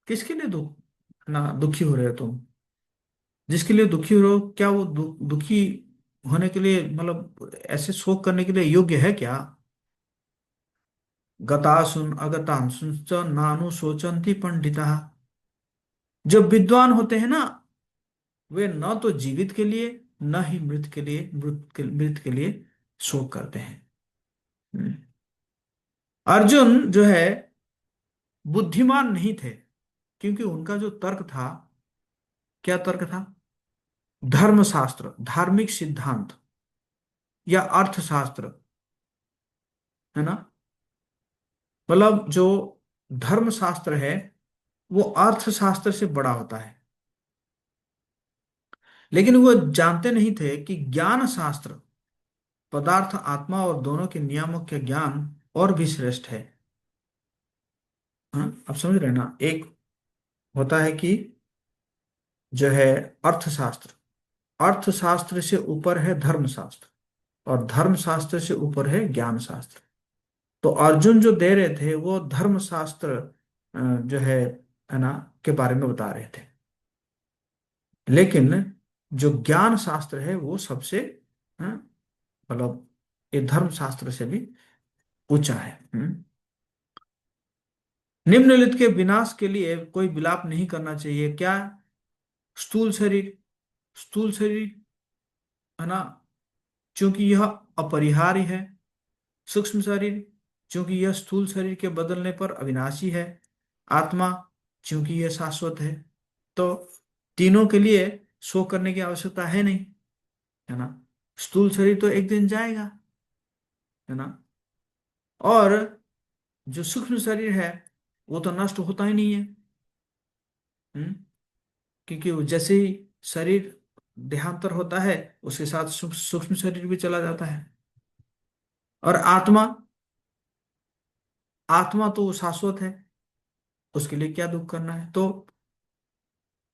किसके लिए दुखी हो रहे हो तुम? जिसके लिए दुखी हो रहे हो, क्या वो दुखी होने के लिए, मतलब ऐसे शोक करने के लिए योग्य है क्या? गतासुन अगतांसुच नानु शोचंती पंडिता। जो विद्वान होते हैं ना, वे न तो जीवित के लिए, न ही मृत के लिए शोक करते हैं। हम्म। अर्जुन जो है बुद्धिमान नहीं थे, क्योंकि उनका जो तर्क था, क्या तर्क था? धर्मशास्त्र, धार्मिक सिद्धांत या अर्थशास्त्र, है ना। मतलब जो धर्मशास्त्र है वो अर्थशास्त्र से बड़ा होता है। लेकिन वो जानते नहीं थे कि ज्ञान शास्त्र, पदार्थ, आत्मा और दोनों के नियामक के ज्ञान और भी श्रेष्ठ है। हाँ, आप समझ रहे हैं ना। एक होता है कि जो है अर्थशास्त्र, अर्थशास्त्र से ऊपर है धर्मशास्त्र, और धर्मशास्त्र से ऊपर है ज्ञान शास्त्र। तो अर्जुन जो दे रहे थे वो धर्मशास्त्र जो है ना, के बारे में बता रहे थे। लेकिन जो ज्ञान शास्त्र है वो सबसे हाँ, मतलब ये धर्म शास्त्र से भी ऊंचा है। निम्नलिखित के विनाश के लिए कोई विलाप नहीं करना चाहिए। क्या? स्थूल शरीर, स्थूल शरीर, है ना, क्योंकि यह अपरिहार्य है। सूक्ष्म शरीर, क्योंकि यह स्थूल शरीर के बदलने पर अविनाशी है। आत्मा, क्योंकि यह शाश्वत है। तो तीनों के लिए शोक करने की आवश्यकता है नहीं, है ना। स्थूल शरीर तो एक दिन जाएगा, है ना। और जो सूक्ष्म शरीर है वो तो नष्ट होता ही नहीं है। हम्म। क्योंकि वो जैसे ही शरीर देहांतर होता है उसके साथ सूक्ष्म शरीर भी चला जाता है। और आत्मा, आत्मा तो शाश्वत है, उसके लिए क्या दुख करना है। तो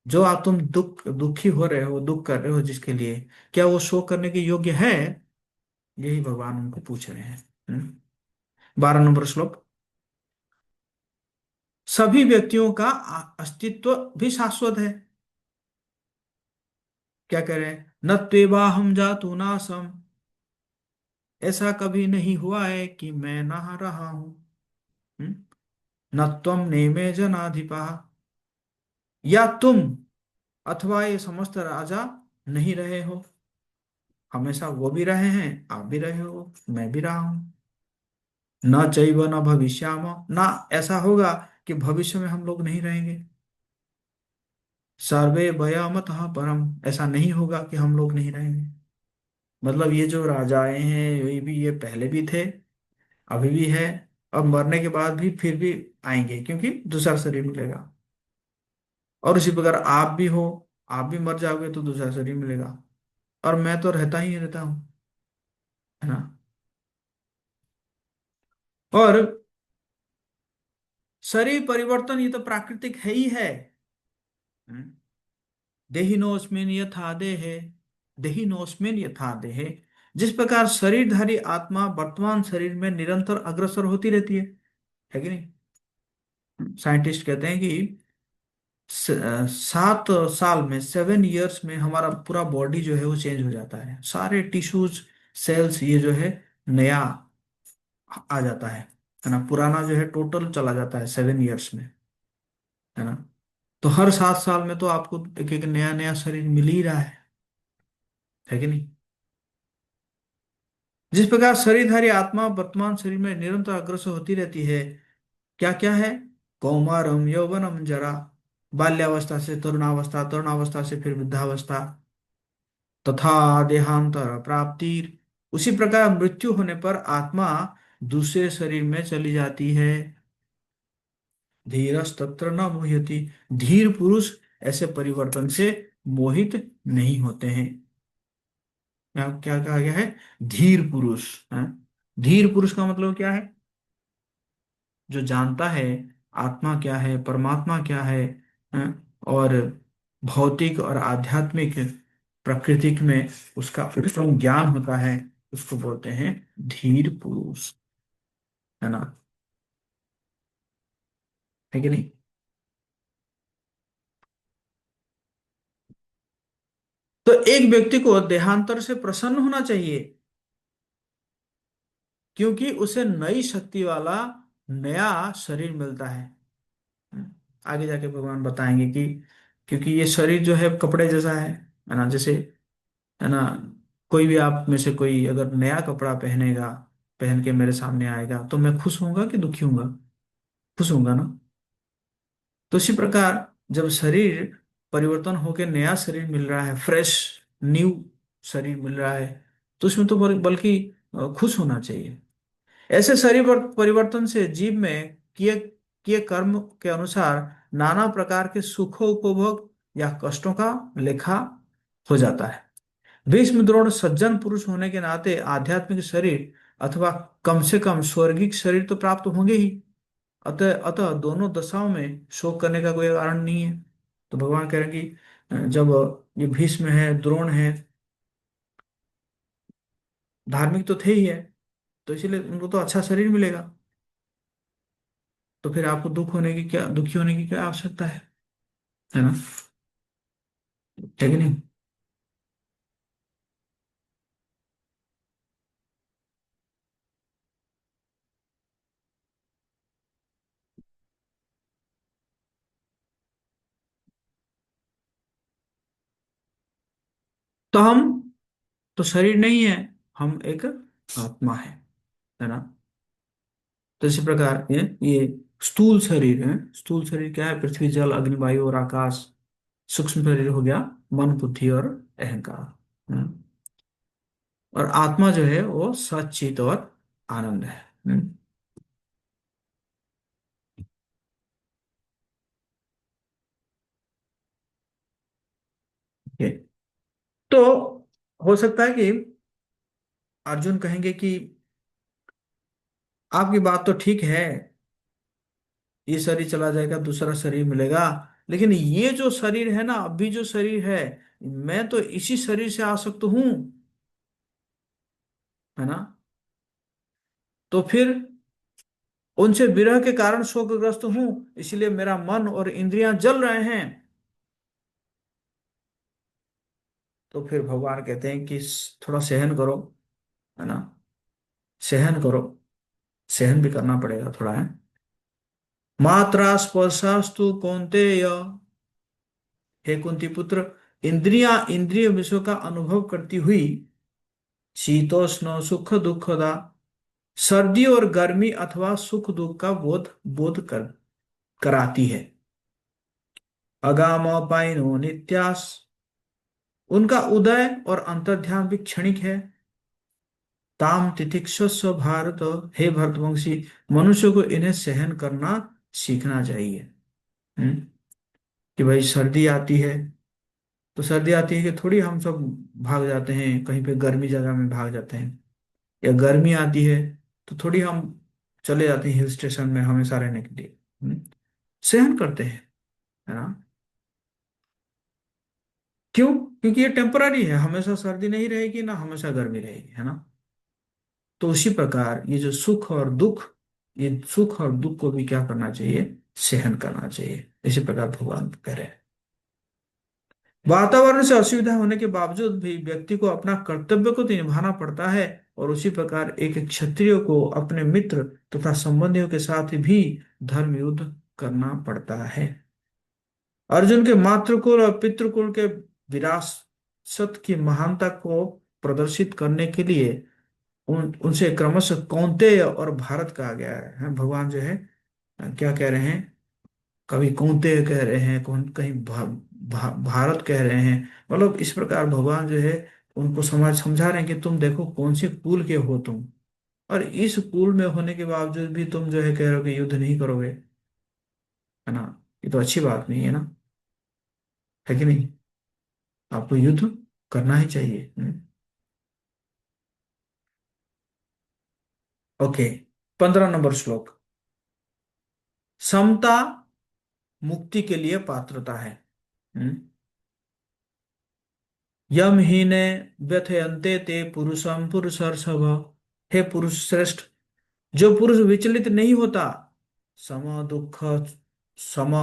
जो आप तुम दुखी हो रहे हो, दुख कर रहे हो जिसके लिए, क्या वो शोक करने के योग्य है? यही भगवान उनको पूछ रहे हैं। 12 नंबर श्लोक। सभी व्यक्तियों का अस्तित्व भी शाश्वत है। क्या करें? न त्वेवाहम जातु नासम, ऐसा कभी नहीं हुआ है कि मैं नहा रहा हूं। हम्म? न त्वम नेमे जनाधिपा, या तुम अथवा ये समस्त राजा नहीं रहे हो। हमेशा वो भी रहे हैं, आप भी रहे हो, मैं भी रहा हूं। न चैव न भविष्याम, ना ऐसा होगा कि भविष्य में हम लोग नहीं रहेंगे। सर्वे भयामतः परम, ऐसा नहीं होगा कि हम लोग नहीं रहेंगे। मतलब ये जो राजाएं हैं ये पहले भी थे, अभी भी है, और मरने के बाद भी फिर भी आएंगे, क्योंकि दूसरा शरीर मिलेगा। और उसी प्रकार आप भी हो, आप भी मर जाओगे तो दूसरा शरीर मिलेगा। और मैं तो रहता ही रहता हूँ, है ना। और शरीर परिवर्तन ये तो प्राकृतिक है ही है। हम्म। देहिनोस्मिन यथा देहे, देहिनोस्मिन यथा देहे, जिस प्रकार शरीरधारी आत्मा वर्तमान शरीर में निरंतर अग्रसर होती रहती है कि नहीं। साइंटिस्ट कहते हैं कि 7 साल में, 7 इयर्स में हमारा पूरा बॉडी जो है वो चेंज हो जाता है। सारे टिश्यूज, सेल्स, ये जो है नया आ जाता है ना। पुराना जो है टोटल चला जाता है 7 इयर्स में, है ना। तो हर 7 साल में तो आपको एक एक नया नया शरीर मिल ही रहा है कि नहीं। जिस प्रकार शरीरधारी आत्मा वर्तमान शरीर में निरंतर अग्रसर होती रहती है। क्या क्या है? कौमारम यौवनम जरा, बाल्यावस्था से तरुणावस्था, तरुणावस्था से फिर वृद्धावस्था, तथा देहांतर प्राप्ति। उसी प्रकार मृत्यु होने पर आत्मा दूसरे शरीर में चली जाती है। धीरस तत्र न मोह्यति, धीर पुरुष ऐसे परिवर्तन से मोहित नहीं होते हैं। यहाँ क्या कहा गया है? धीर पुरुष। हाँ? धीर पुरुष का मतलब क्या है? जो जानता है आत्मा क्या है, परमात्मा क्या है, और भौतिक और आध्यात्मिक प्रकृति में उसका उत्तम ज्ञान होता है, उसको बोलते हैं धीर पुरुष, है ना। है कि नहीं। तो एक व्यक्ति को देहांतर से प्रसन्न होना चाहिए, क्योंकि उसे नई शक्ति वाला नया शरीर मिलता है। आगे जाके भगवान बताएंगे कि क्योंकि ये शरीर जो है कपड़े जैसा है ना, जैसे, है ना, कोई भी आप में से कोई अगर नया कपड़ा पहनेगा, पहन के मेरे सामने आएगा, तो मैं खुश होऊंगा कि दुखी होऊंगा? खुश होऊंगा ना। तो इसी प्रकार जब शरीर परिवर्तन होकर नया शरीर मिल रहा है, फ्रेश, न्यू शरीर मिल रहा है, तो उसमें तो बल्कि खुश होना चाहिए। ऐसे शरीर परिवर्तन से जीव में किए किए कर्म के अनुसार नाना प्रकार के सुखों उपभोग या कष्टों का लेखा हो जाता है। भीष्म द्रोण सज्जन पुरुष होने के नाते आध्यात्मिक शरीर अथवा कम से कम स्वर्गिक शरीर तो प्राप्त होंगे ही। अतः अतः दोनों दशाओं में शोक करने का कोई कारण नहीं है। तो भगवान कह रहे हैं कि जब ये भीष्म है, द्रोण है, धार्मिक तो थे ही है, तो इसीलिए उनको तो अच्छा शरीर मिलेगा। तो फिर आपको दुखी होने की क्या आवश्यकता है ना? है कि नहीं? तो हम तो शरीर नहीं है, हम एक आत्मा है ना? तो इसी प्रकार ये स्थूल शरीर है। स्थूल शरीर क्या है? पृथ्वी, जल, अग्नि, वायु और आकाश। सूक्ष्म शरीर हो गया मन, बुद्धि और अहंकार, है ना? और आत्मा जो है वो सच्चित और आनंद है। ये तो हो सकता है कि अर्जुन कहेंगे कि आपकी बात तो ठीक है, ये शरीर चला जाएगा, दूसरा शरीर मिलेगा, लेकिन ये जो शरीर है ना, अभी जो शरीर है, मैं तो इसी शरीर से आसक्त हूं, है ना? तो फिर उनसे विरह के कारण शोकग्रस्त हूं, इसलिए मेरा मन और इंद्रियां जल रहे हैं। तो फिर भगवान कहते हैं कि थोड़ा सहन करो, है ना? सहन करो, सहन भी करना पड़ेगा थोड़ा, है। मात्रा स्पर्शास्तु कौन्तेय, हे कुंती पुत्र, इंद्रिय विषयों का अनुभव करती हुई शीतोष्ण सुख दुखदा, सर्दी और गर्मी अथवा सुख दुख का बोध बोध कर कराती है। अगाम पाइनो नित्यास, उनका उदय और अंतर्ध्यान भी क्षणिक है। ताम तितिक्षस्व भारत, हे भरतवंशी, मनुष्य को इन्हें सहन करना सीखना चाहिए। हम्म? कि भाई सर्दी आती है, तो सर्दी आती है कि थोड़ी हम सब भाग जाते हैं कहीं पे गर्मी जगह में भाग जाते हैं, या गर्मी आती है तो थोड़ी हम चले जाते हैं हिल स्टेशन में हमेशा रहने के लिए। सहन करते हैं, है ना? क्यों? क्योंकि ये टेम्पररी है, हमेशा सर्दी नहीं रहेगी ना हमेशा गर्मी रहेगी, है ना? तो उसी प्रकार ये जो सुख और दुख, ये सुख और दुख को भी क्या करना चाहिए? सहन करना चाहिए। इसी प्रकार भगवान कह रहे हैं। वातावरण से असुविधा होने के बावजूद भी व्यक्ति को अपना कर्तव्य को तो निभाना पड़ता है, और उसी प्रकार एक क्षत्रिय को अपने मित्र तथा संबंधियों के साथ भी धर्म युद्ध करना पड़ता है। अर्जुन के मातृकुल और पितृकुल के विरासत की महानता को प्रदर्शित करने के लिए उनसे क्रमशः कौंतेय और भारत कहा गया है। भगवान जो है क्या कह रहे हैं? कभी कौंतेय कह रहे हैं, कौन कहीं भारत कह रहे हैं। मतलब इस प्रकार भगवान जो है उनको समझा रहे हैं कि तुम देखो कौन से कुल के हो तुम, और इस कुल में होने के बावजूद भी तुम जो है कह रहे हो कि युद्ध नहीं करोगे, है ना? ये तो अच्छी बात नहीं है ना, है कि नहीं? आपको युद्ध करना ही चाहिए। ओके, 15 नंबर श्लोक। समता मुक्ति के लिए पात्रता है। हम्म? यम ही ने व्यथयन्ते ते पुरुषम पुरुषर्षभ, हे पुरुष श्रेष्ठ, जो पुरुष विचलित नहीं होता, सम दुख सम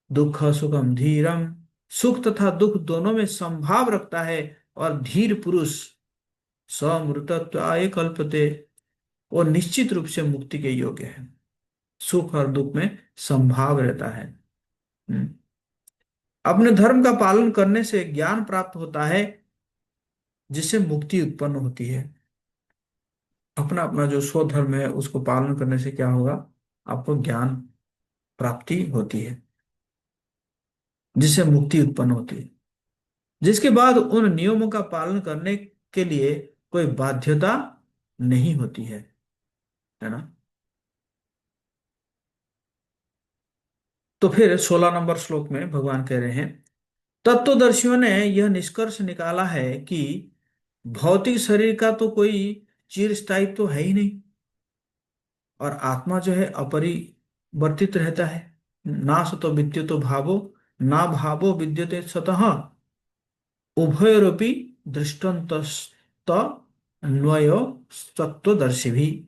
दुख सुखम धीरम, सुख तथा दुख दोनों में संभाव रखता है, और धीर पुरुष समृतत्वाय कल्पते, वो निश्चित रूप से मुक्ति के योग्य है। सुख और दुख में संभाव रहता है। हम्म। अपने धर्म का पालन करने से ज्ञान प्राप्त होता है, जिससे मुक्ति उत्पन्न होती है। अपना अपना जो स्वधर्म है उसको पालन करने से क्या होगा? आपको ज्ञान प्राप्ति होती है, जिससे मुक्ति उत्पन्न होती है। जिसके बाद उन नियमों का पालन करने के लिए कोई बाध्यता नहीं होती है ना। तो फिर 16 नंबर श्लोक में भगवान कह रहे हैं, तत्वदर्शियों ने यह निष्कर्ष निकाला है कि भौतिक शरीर का तो कोई चिरस्थायित्व तो है ही नहीं, और आत्मा जो है अपरिवर्तित रहता है। ना सतो विद्युतो भावो, ना भावो विद्यते सतः, उभयोरपि दृष्टान्तस्त अन्वयो तत्वदर्शी भी।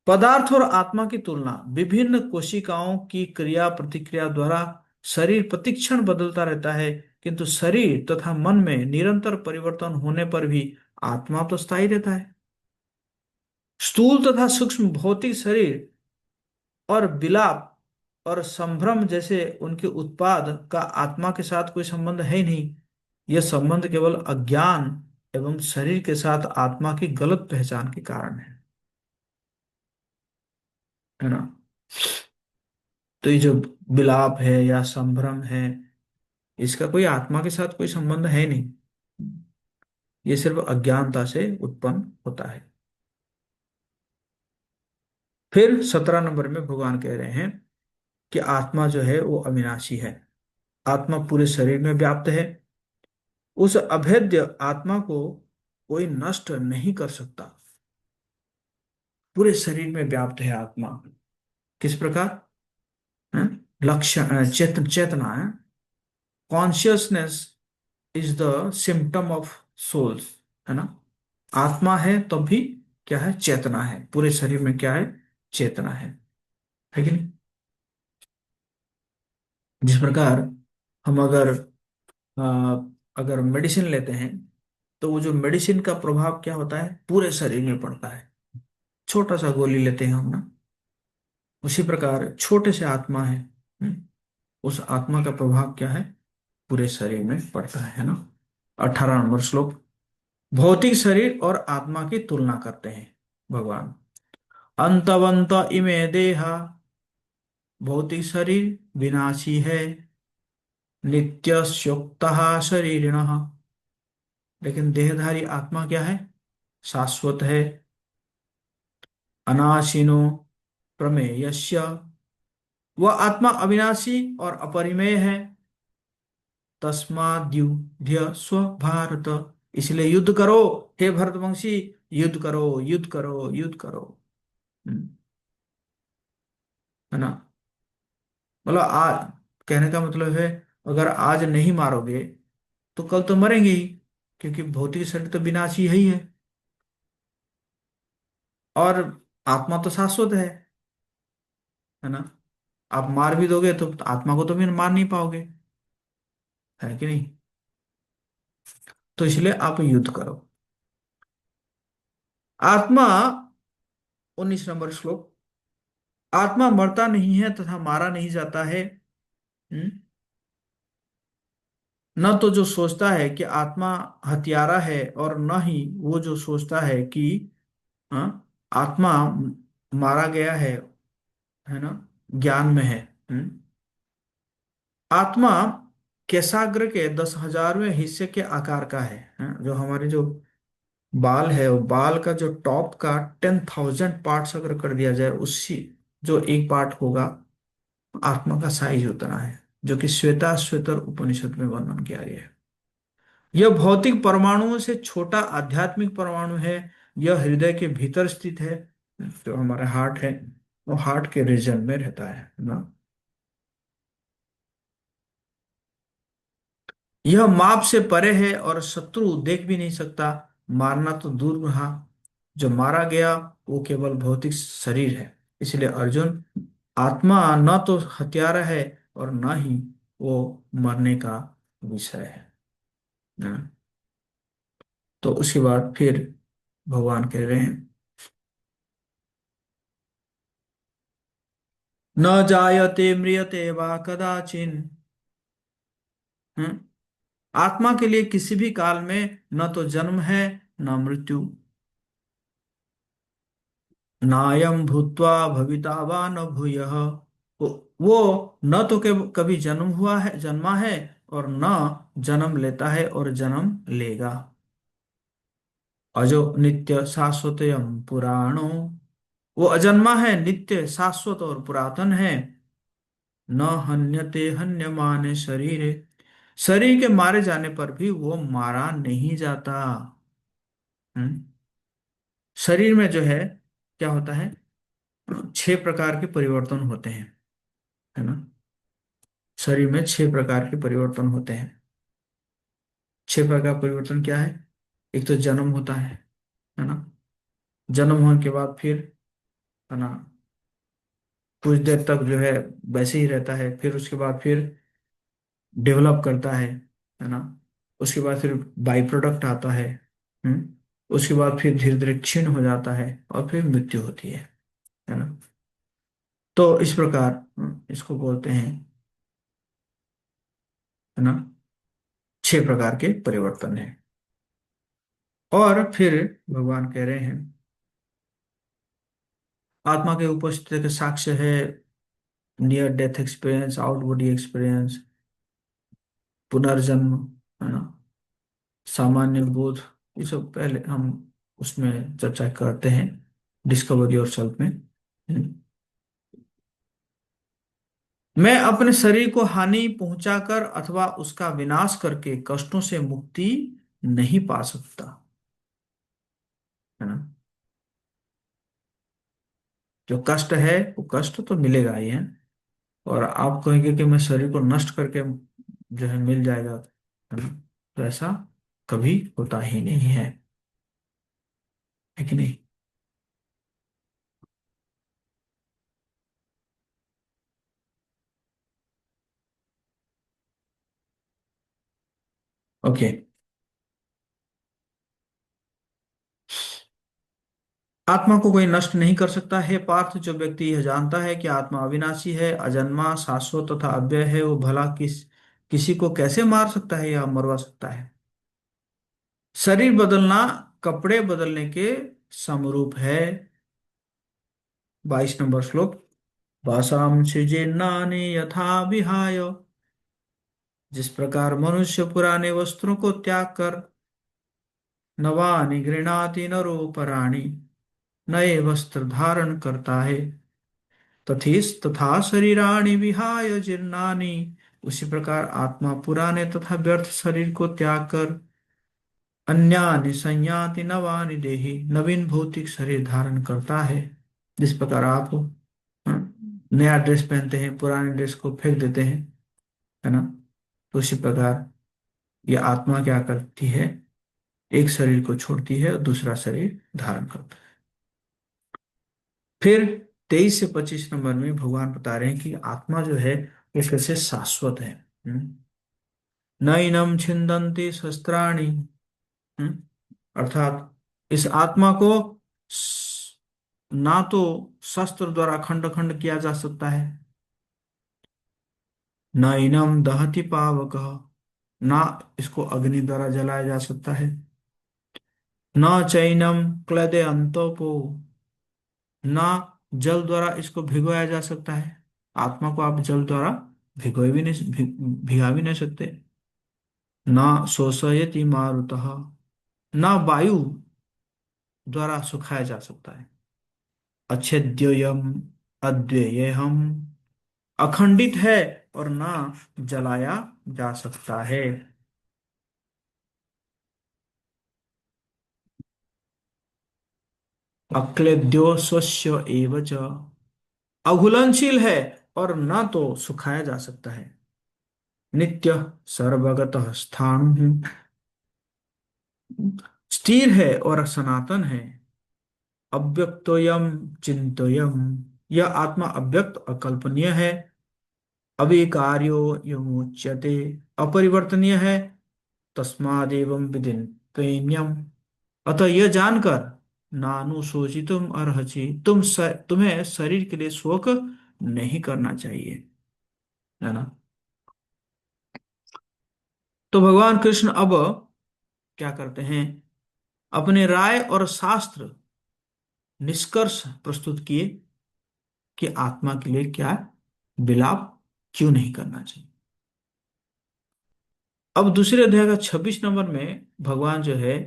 पदार्थ और आत्मा की तुलना, विभिन्न कोशिकाओं की क्रिया प्रतिक्रिया द्वारा शरीर प्रतिक्षण बदलता रहता है, किंतु शरीर तथा मन में निरंतर परिवर्तन होने पर भी आत्मा तो स्थायी रहता है। स्थूल तथा सूक्ष्म भौतिक शरीर और विलाप और संभ्रम जैसे उनके उत्पाद का आत्मा के साथ कोई संबंध है ही नहीं। यह संबंध केवल अज्ञान एवं शरीर के साथ आत्मा की गलत पहचान के कारण है ना। तो ये जो विलाप है या संभ्रम है, इसका कोई आत्मा के साथ कोई संबंध है नहीं। ये सिर्फ अज्ञानता से उत्पन्न होता है। फिर 17 नंबर में भगवान कह रहे हैं कि आत्मा जो है वो अविनाशी है। आत्मा पूरे शरीर में व्याप्त है। उस अभेद्य आत्मा को कोई नष्ट नहीं कर सकता। पूरे शरीर में व्याप्त है आत्मा। किस प्रकार? हैं? लक्ष्य चेतना है। Consciousness is the symptom of souls, है ना। आत्मा है तब भी क्या है? चेतना है। पूरे शरीर में क्या है? चेतना है कि नहीं। जिस प्रकार हम अगर मेडिसिन लेते हैं, तो वो जो मेडिसिन का प्रभाव क्या होता है? पूरे शरीर में पड़ता है। छोटा सा गोली लेते हैं हम ना, उसी प्रकार छोटे से आत्मा है। हम्म, उस आत्मा का प्रभाव क्या है? पूरे शरीर में पड़ता है ना। 18 नंबर श्लोक, भौतिक शरीर और आत्मा की तुलना करते हैं भगवान। अंतवंत इमे देहा, भौतिक शरीर विनाशी है, नित्य शोक्तः शरीरिणः। लेकिन देहधारी आत्मा क्या है? शाश्वत है। अनाशिनो प्रमेयस्य, वह आत्मा अविनाशी और अपरिमेय है। तस्माद्युध्य स्व भारत, इसलिए युद्ध करो हे भरतवंशी। युद्ध करो, युद्ध करो, युद्ध करो। हम्म, है ना। मतलब आज, कहने का मतलब है, अगर आज नहीं मारोगे तो कल तो मरेंगे ही, क्योंकि भौतिक शरीर तो विनाशी है ही है, और आत्मा तो शाश्वत है ना। आप मार भी दोगे तो आत्मा को तो भी मार नहीं पाओगे, है कि नहीं। तो इसलिए आप युद्ध करो। आत्मा, 19 नंबर श्लोक, आत्मा मरता नहीं है तथा मारा नहीं जाता है। हम्म? न तो जो सोचता है कि आत्मा हत्यारा है, और न ही वो जो सोचता है कि आत्मा मारा गया है ना, ज्ञान में है। आत्मा केशाग्र के 10,000वें हिस्से के आकार का है। जो हमारे जो बाल है, वो बाल का जो टॉप का 10,000 पार्ट्स अगर कर दिया जाए, उसी जो एक पार्ट होगा, आत्मा का साइज उतना है, जो कि श्वेता श्वेतर उपनिषद में वर्णन किया गया है। यह भौतिक परमाणुओं से छोटा आध्यात्मिक परमाणु है। यह हृदय के भीतर स्थित है, जो हमारा हार्ट है, वो हार्ट के रीजन में रहता है ना। यह माप से परे है और शत्रु देख भी नहीं सकता। मारना तो दूर रहा, जो मारा गया वो केवल भौतिक शरीर है। इसलिए अर्जुन, आत्मा न तो हत्यारा है और न ही वो मरने का विषय है। तो उसके बाद फिर भगवान कह रहे हैं, न जायते म्रियते वा कदाचिन। हम्म? आत्मा के लिए किसी भी काल में न तो जन्म है न मृत्यु। नायम भूत्वा भविता वा न भूयः। वो न तो कभी जन्म हुआ है, जन्मा है, और न जन्म लेता है और जन्म लेगा। अजो नित्य शाश्वतयम पुराणो। वो अजन्मा है, नित्य शाश्वत और पुरातन है। न हन्यते हन्यमाने शरीर। शरीर के मारे जाने पर भी वो मारा नहीं जाता। हम्म? शरीर में जो है क्या होता है, 6 प्रकार के परिवर्तन होते हैं, है ना। शरीर में 6 प्रकार के परिवर्तन होते हैं। 6 प्रकार परिवर्तन क्या है? एक तो जन्म होता है ना। जन्म होने के बाद फिर, है ना, कुछ देर तक जो है वैसे ही रहता है, फिर उसके बाद फिर डेवलप करता है ना। उसके बाद फिर बाई प्रोडक्ट आता है। हम्म। उसके बाद फिर धीरे धीरे क्षीण हो जाता है और फिर मृत्यु होती है ना। तो इस प्रकार इसको बोलते हैं, है ना, 6 प्रकार के परिवर्तन है। और फिर भगवान कह रहे हैं, आत्मा के उपस्थिति के साक्ष्य है near death experience, out body experience, पुनर्जन्म, है ना, सामान्य बोध। ये सब पहले हम उसमें चर्चा करते हैं, डिस्कवरी और सेल्फ में। मैं अपने शरीर को हानि पहुंचाकर अथवा उसका विनाश करके कष्टों से मुक्ति नहीं पा सकता, है ना। जो कष्ट है वो कष्ट तो मिलेगा ही है। और आप कहेंगे कि मैं शरीर को नष्ट करके जो है मिल जाएगा, है ना, तो ऐसा कभी होता ही नहीं है कि नहीं। ओके। आत्मा को कोई नष्ट नहीं कर सकता है पार्थ। जो व्यक्ति यह जानता है कि आत्मा अविनाशी है, अजन्मा, शाश्वत तथा अव्यय है, वो भला किसी को कैसे मार सकता है या मरवा सकता है। शरीर बदलना कपड़े बदलने के समरूप है। 22 नंबर श्लोक। भाषाम सृजेन्नानि यथा विहाय। जिस प्रकार मनुष्य पुराने वस्त्रों को त्याग कर नवानि गृह्णाति नरोपराणि, नए वस्त्र धारण करता है, तथा शरीराणि विहाय जीर्णानि। उसी प्रकार आत्मा पुराने तथा व्यर्थ शरीर को त्याग कर अन्यानि संयाति नवानि देहि, नवीन भौतिक शरीर धारण करता है। जिस प्रकार आप नया ड्रेस पहनते हैं, पुराने ड्रेस को फेंक देते हैं, है ना, तो उसी प्रकार ये आत्मा क्या करती है, एक शरीर को छोड़ती है और दूसरा शरीर धारण करता है। फिर 23 से 25 नंबर में भगवान बता रहे हैं कि आत्मा जो है ये कैसे शाश्वत है। नैनम छिन्दन्ति शस्त्राणि। हम्म, अर्थात इस आत्मा को ना तो शस्त्र द्वारा खंड खंड किया जा सकता है, नैनम दहति पावक, ना इसको अग्नि द्वारा जलाया जा सकता है, न चैनम क्लेदे अंतोपो, ना जल द्वारा इसको भिगोया जा सकता है। आत्मा को आप जल द्वारा भिगोए भी नहीं, भिगा भी नहीं सकते। ना शोषयति मारुतः, ना वायु द्वारा सुखाया जा सकता है। अच्छेद्योयम अद्व्ययहम, अखंडित है और ना जलाया जा सकता है। अक्लेद्यो स्वस्य एव च, अघुलनशील है और ना तो सुखाया जा सकता है। नित्य सर्वगतः स्थाणु, स्थिर है और सनातन है। अव्यक्तोयम चिंतोयम, यह आत्मा अव्यक्त अकल्पनीय है। अविकार्यो यमुच्यते, अपरिवर्तनीय है। तस्मादेवं विदिन प्रेम्यम, अतः यह जानकर नानुशोचितुम अर्हसि, तुम्हें शरीर के लिए शोक नहीं करना चाहिए, है ना। तो भगवान कृष्ण अब क्या करते हैं, अपने राय और शास्त्र निष्कर्ष प्रस्तुत किए कि आत्मा के लिए क्या विलाप क्यों नहीं करना चाहिए। अब दूसरे अध्याय का 26 नंबर में भगवान जो है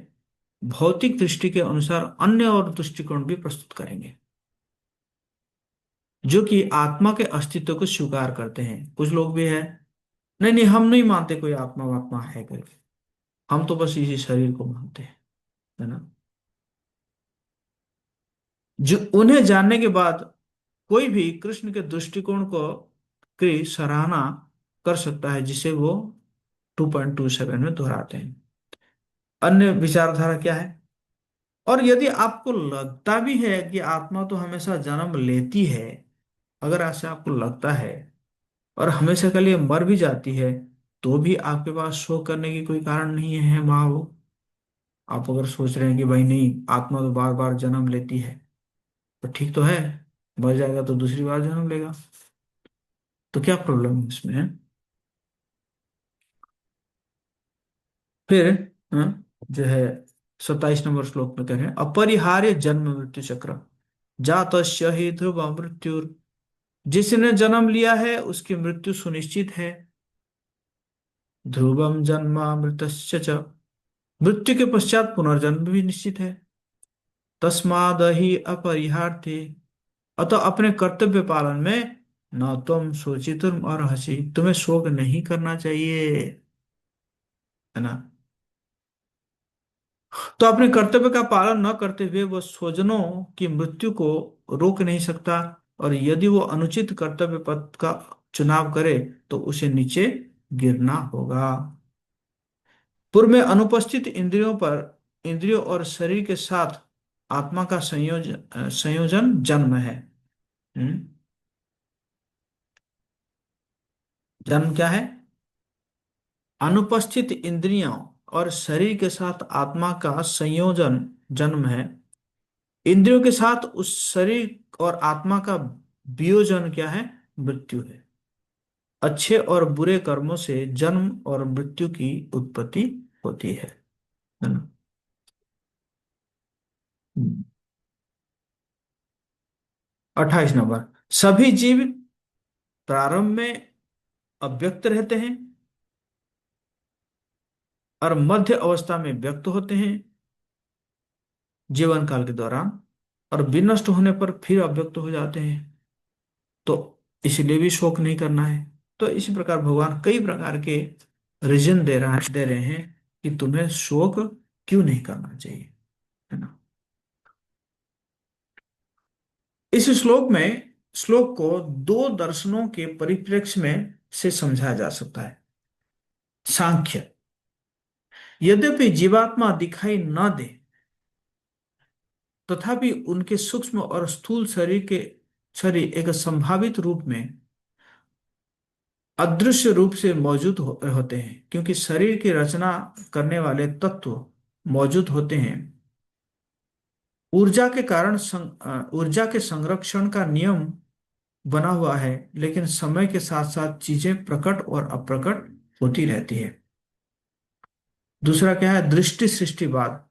भौतिक दृष्टि के अनुसार अन्य और दृष्टिकोण भी प्रस्तुत करेंगे, जो कि आत्मा के अस्तित्व को स्वीकार करते हैं। कुछ लोग भी है, नहीं नहीं हम नहीं मानते कोई आत्मा वात्मा है करके, हम तो बस इसी शरीर को मानते हैं, है ना। जो उन्हें जानने के बाद कोई भी कृष्ण के दृष्टिकोण को की सराहना कर सकता है, जिसे वो 2.27 में दोहराते हैं। अन्य विचारधारा क्या है, और यदि आपको लगता भी है कि आत्मा तो हमेशा जन्म लेती है, अगर ऐसा आपको लगता है और हमेशा के लिए मर भी जाती है, तो भी आपके पास शोक करने की कोई कारण नहीं है महाबाबू। आप अगर सोच रहे हैं कि भाई नहीं, आत्मा तो बार बार जन्म लेती है, तो ठीक तो है, मर जाएगा तो दूसरी बार जन्म लेगा, तो क्या प्रॉब्लम है इसमें, है? फिर जो है 27 नंबर श्लोक में कह रहे हैं, अपरिहार्य जन्म मृत्यु चक्र जातस्य हि ध्रुव मृत्यु, जिसने जन्म लिया है उसकी मृत्यु सुनिश्चित है। ध्रुवम जन्मामृतस्य च, मृत्यु के पश्चात पुनर्जन्म भी निश्चित है। तस्माद ही अपरिहार्य, अतः अपने कर्तव्य पालन में न तुम शोचितुम और हंसी, तुम्हें शोक नहीं करना चाहिए, है ना। तो अपने कर्तव्य का पालन न करते हुए वह स्वजनों की मृत्यु को रोक नहीं सकता, और यदि वो अनुचित कर्तव्य पथ का चुनाव करे तो उसे नीचे गिरना होगा। पूर्व में अनुपस्थित इंद्रियों पर, इंद्रियों और शरीर के साथ आत्मा का संयोजन जन्म है। हम्म? जन्म क्या है, अनुपस्थित इंद्रियों और शरीर के साथ आत्मा का संयोजन जन्म है। इंद्रियों के साथ उस शरीर और आत्मा का वियोजन क्या है, मृत्यु है। अच्छे और बुरे कर्मों से जन्म और मृत्यु की उत्पत्ति होती है ना। 28 नंबर, सभी जीव प्रारंभ में अव्यक्त रहते हैं और मध्य अवस्था में व्यक्त होते हैं जीवन काल के दौरान, और विनष्ट होने पर फिर अव्यक्त हो जाते हैं। तो इसलिए भी शोक नहीं करना है। तो इसी प्रकार भगवान कई प्रकार के रीजन दे रहे हैं कि तुम्हें शोक क्यों नहीं करना चाहिए, है ना। इस श्लोक को दो दर्शनों के परिप्रेक्ष्य में से समझा जा सकता है। सांख्य, यद्यपि जीवात्मा दिखाई न दे, तथापि उनके सूक्ष्म और स्थूल शरीर एक संभावित रूप में अदृश्य रूप से मौजूद होते हैं, क्योंकि शरीर की रचना करने वाले तत्व मौजूद होते हैं। ऊर्जा के संरक्षण का नियम बना हुआ है, लेकिन समय के साथ साथ चीजें प्रकट और अप्रकट होती रहती है। दूसरा क्या है, दृष्टि सृष्टिवाद,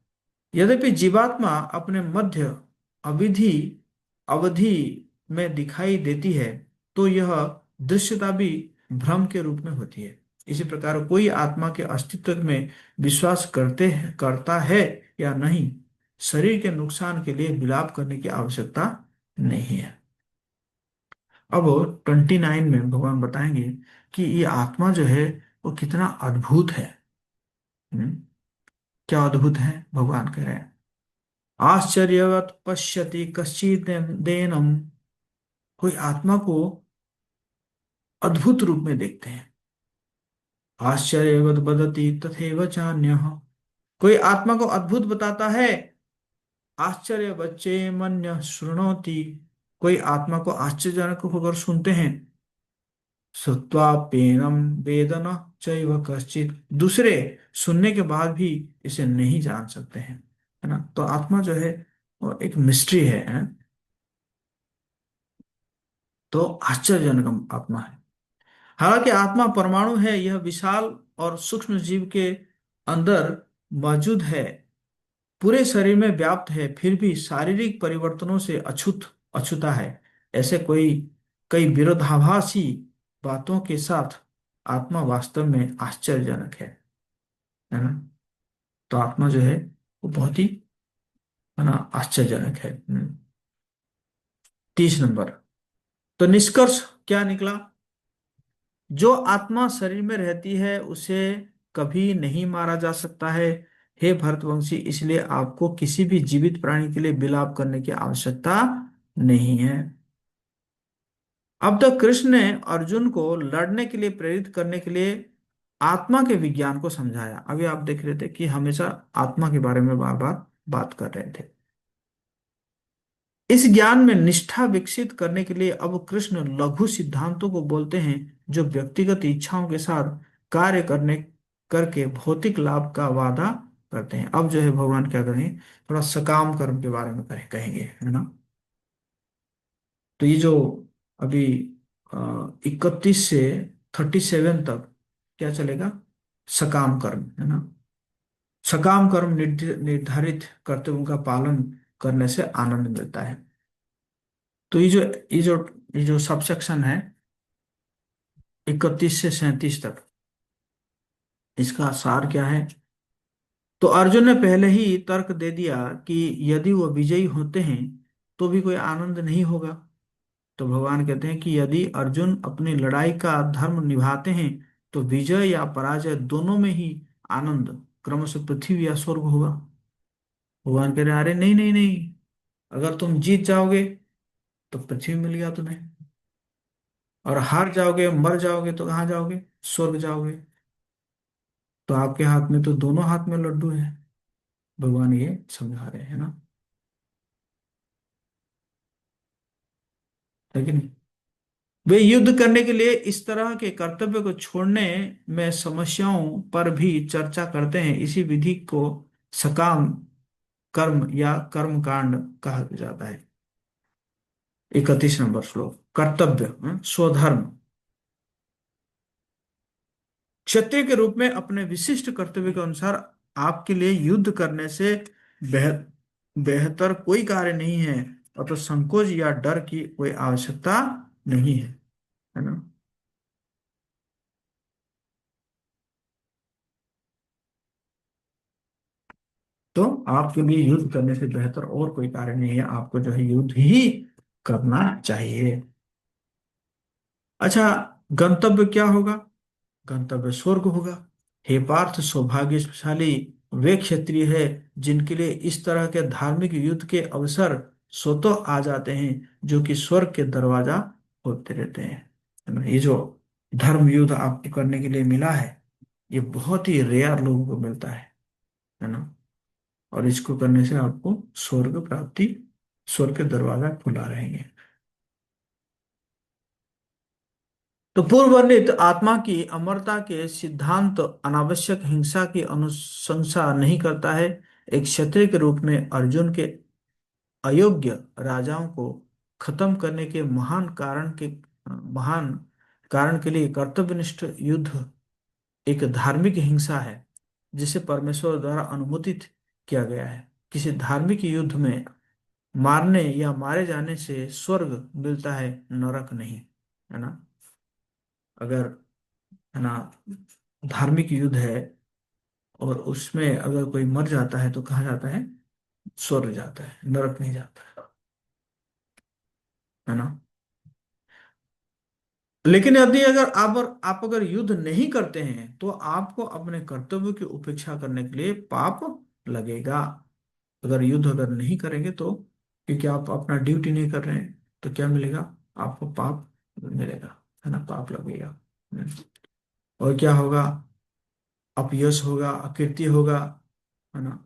यद्यपि जीवात्मा अपने मध्य अविधि अवधि में दिखाई देती है, तो यह दृश्यता भी भ्रम के रूप में होती है। इसी प्रकार कोई आत्मा के अस्तित्व में विश्वास करता है या नहीं, शरीर के नुकसान के लिए विलाप करने की आवश्यकता नहीं है। अब 29 में भगवान बताएंगे कि ये आत्मा जो है वो कितना अद्भुत है। हम्म? क्या अद्भुत है, भगवान कह रहे हैं, आश्चर्यवत पश्यति कश्चित् देनम, कोई आत्मा को अद्भुत रूप में देखते हैं। आश्चर्यवत बदति तथैव चान्यः, कोई आत्मा को अद्भुत बताता है। आश्चर्य बच्चे मन्य शृणोति, कोई आत्मा को आश्चर्यजनक होकर सुनते हैं। श्रुत्वाप्येनं वेद न चैव कश्चित्, दूसरे सुनने के बाद भी इसे नहीं जान सकते हैं, है ना। तो आत्मा जो है वो एक मिस्ट्री है। तो आश्चर्यजनक आत्मा है। हालांकि आत्मा परमाणु है, यह विशाल और सूक्ष्म जीव के अंदर मौजूद है, पूरे शरीर में व्याप्त है, फिर भी शारीरिक परिवर्तनों से अछूता है। ऐसे कोई कई विरोधाभासी बातों के साथ आत्मा वास्तव में आश्चर्यजनक है ना। तो आत्मा जो है वो बहुत ही, है ना, आश्चर्यजनक है। 30 नंबर। तो निष्कर्ष क्या निकला? जो आत्मा शरीर में रहती है उसे कभी नहीं मारा जा सकता है। हे भरतवंशी, इसलिए आपको किसी भी जीवित प्राणी के लिए विलाप करने की आवश्यकता नहीं है। अब तक कृष्ण ने अर्जुन को लड़ने के लिए प्रेरित करने के लिए आत्मा के विज्ञान को समझाया। अभी आप देख रहे थे कि हमेशा आत्मा के बारे में बार बार बात कर रहे थे। इस ज्ञान में निष्ठा विकसित करने के लिए अब कृष्ण लघु सिद्धांतों को बोलते हैं, जो व्यक्तिगत इच्छाओं के साथ कार्य करने करके भौतिक लाभ का वादा करते हैं। अब जो है भगवान क्या करें, थोड़ा सकाम कर्म के बारे में कहेंगे, है ना। तो ये जो अभी 31 से 37 तक क्या चलेगा, सकाम कर्म, है ना। सकाम कर्म निर्धारित कर्तव्यों का पालन करने से आनंद मिलता है। तो ये जो सब सेक्शन है 31 से 37 तक, इसका सार क्या है? तो अर्जुन ने पहले ही तर्क दे दिया कि यदि वो विजयी होते हैं तो भी कोई आनंद नहीं होगा। तो भगवान कहते हैं कि यदि अर्जुन अपनी लड़ाई का धर्म निभाते हैं तो विजय या पराजय दोनों में ही आनंद क्रमशः पृथ्वी या स्वर्ग होगा। भगवान कह रहे हैं, अरे नहीं नहीं नहीं, अगर तुम जीत जाओगे तो पृथ्वी मिल गया तुम्हें, और हार जाओगे, मर जाओगे तो कहाँ जाओगे, स्वर्ग जाओगे। तो आपके हाथ में तो दोनों हाथ में लड्डू है। भगवान ये समझा रहे हैं ना, है कि नहीं। वे युद्ध करने के लिए इस तरह के कर्तव्य को छोड़ने में समस्याओं पर भी चर्चा करते हैं। इसी विधि को सकाम कर्म या कर्म कांड कहा जाता है। 31 नंबर श्लोक, कर्तव्य, स्वधर्म। क्षत्रिय के रूप में अपने विशिष्ट कर्तव्य के अनुसार आपके लिए युद्ध करने से बेह, बेहतर कोई कार्य नहीं है, और तो संकोच या डर की कोई आवश्यकता नहीं है ना। तो आपके लिए युद्ध करने से बेहतर और कोई कार्य नहीं है, आपको जो है युद्ध ही करना चाहिए। अच्छा, गंतव्य क्या होगा? गंतव्य स्वर्ग होगा। हे पार्थ, सौभाग्यशाली वे क्षत्रिय है जिनके लिए इस तरह के धार्मिक युद्ध के अवसर स्वतः आ जाते हैं, जो कि स्वर्ग के दरवाजा खोलते रहते हैं, है ना। ये जो धर्म युद्ध आपको करने के लिए मिला है, ये बहुत ही रेयर लोगों को मिलता है ना। और इसको करने से आपको स्वर्ग प्राप्ति, स्वर्ग के दरवाजा खुला रहेंगे। तो पूर्व वर्णित आत्मा की अमरता के सिद्धांत अनावश्यक हिंसा की अनुशंसा नहीं करता है। एक क्षत्रिय के रूप में अर्जुन के अयोग्य राजाओं को खत्म करने के महान कारण के लिए कर्तव्यनिष्ठ युद्ध एक धार्मिक हिंसा है, जिसे परमेश्वर द्वारा अनुमोदित किया गया है। किसी धार्मिक युद्ध में मारने या मारे जाने से स्वर्ग मिलता है, नरक नहीं, है ना। अगर, है ना, धार्मिक युद्ध है और उसमें अगर कोई मर जाता है तो कहाँ जाता है, स्वर्ग जाता है, नरक नहीं जाता है ना। लेकिन यदि अगर आप अगर युद्ध नहीं करते हैं तो आपको अपने कर्तव्य की उपेक्षा करने के लिए पाप लगेगा। अगर युद्ध अगर नहीं करेंगे तो, क्योंकि आप अपना ड्यूटी नहीं कर रहे हैं, तो क्या मिलेगा, आपको पाप मिलेगा, है ना, पाप लगेगा। और क्या होगा, अपयश होगा, अकीर्ति होगा, है ना।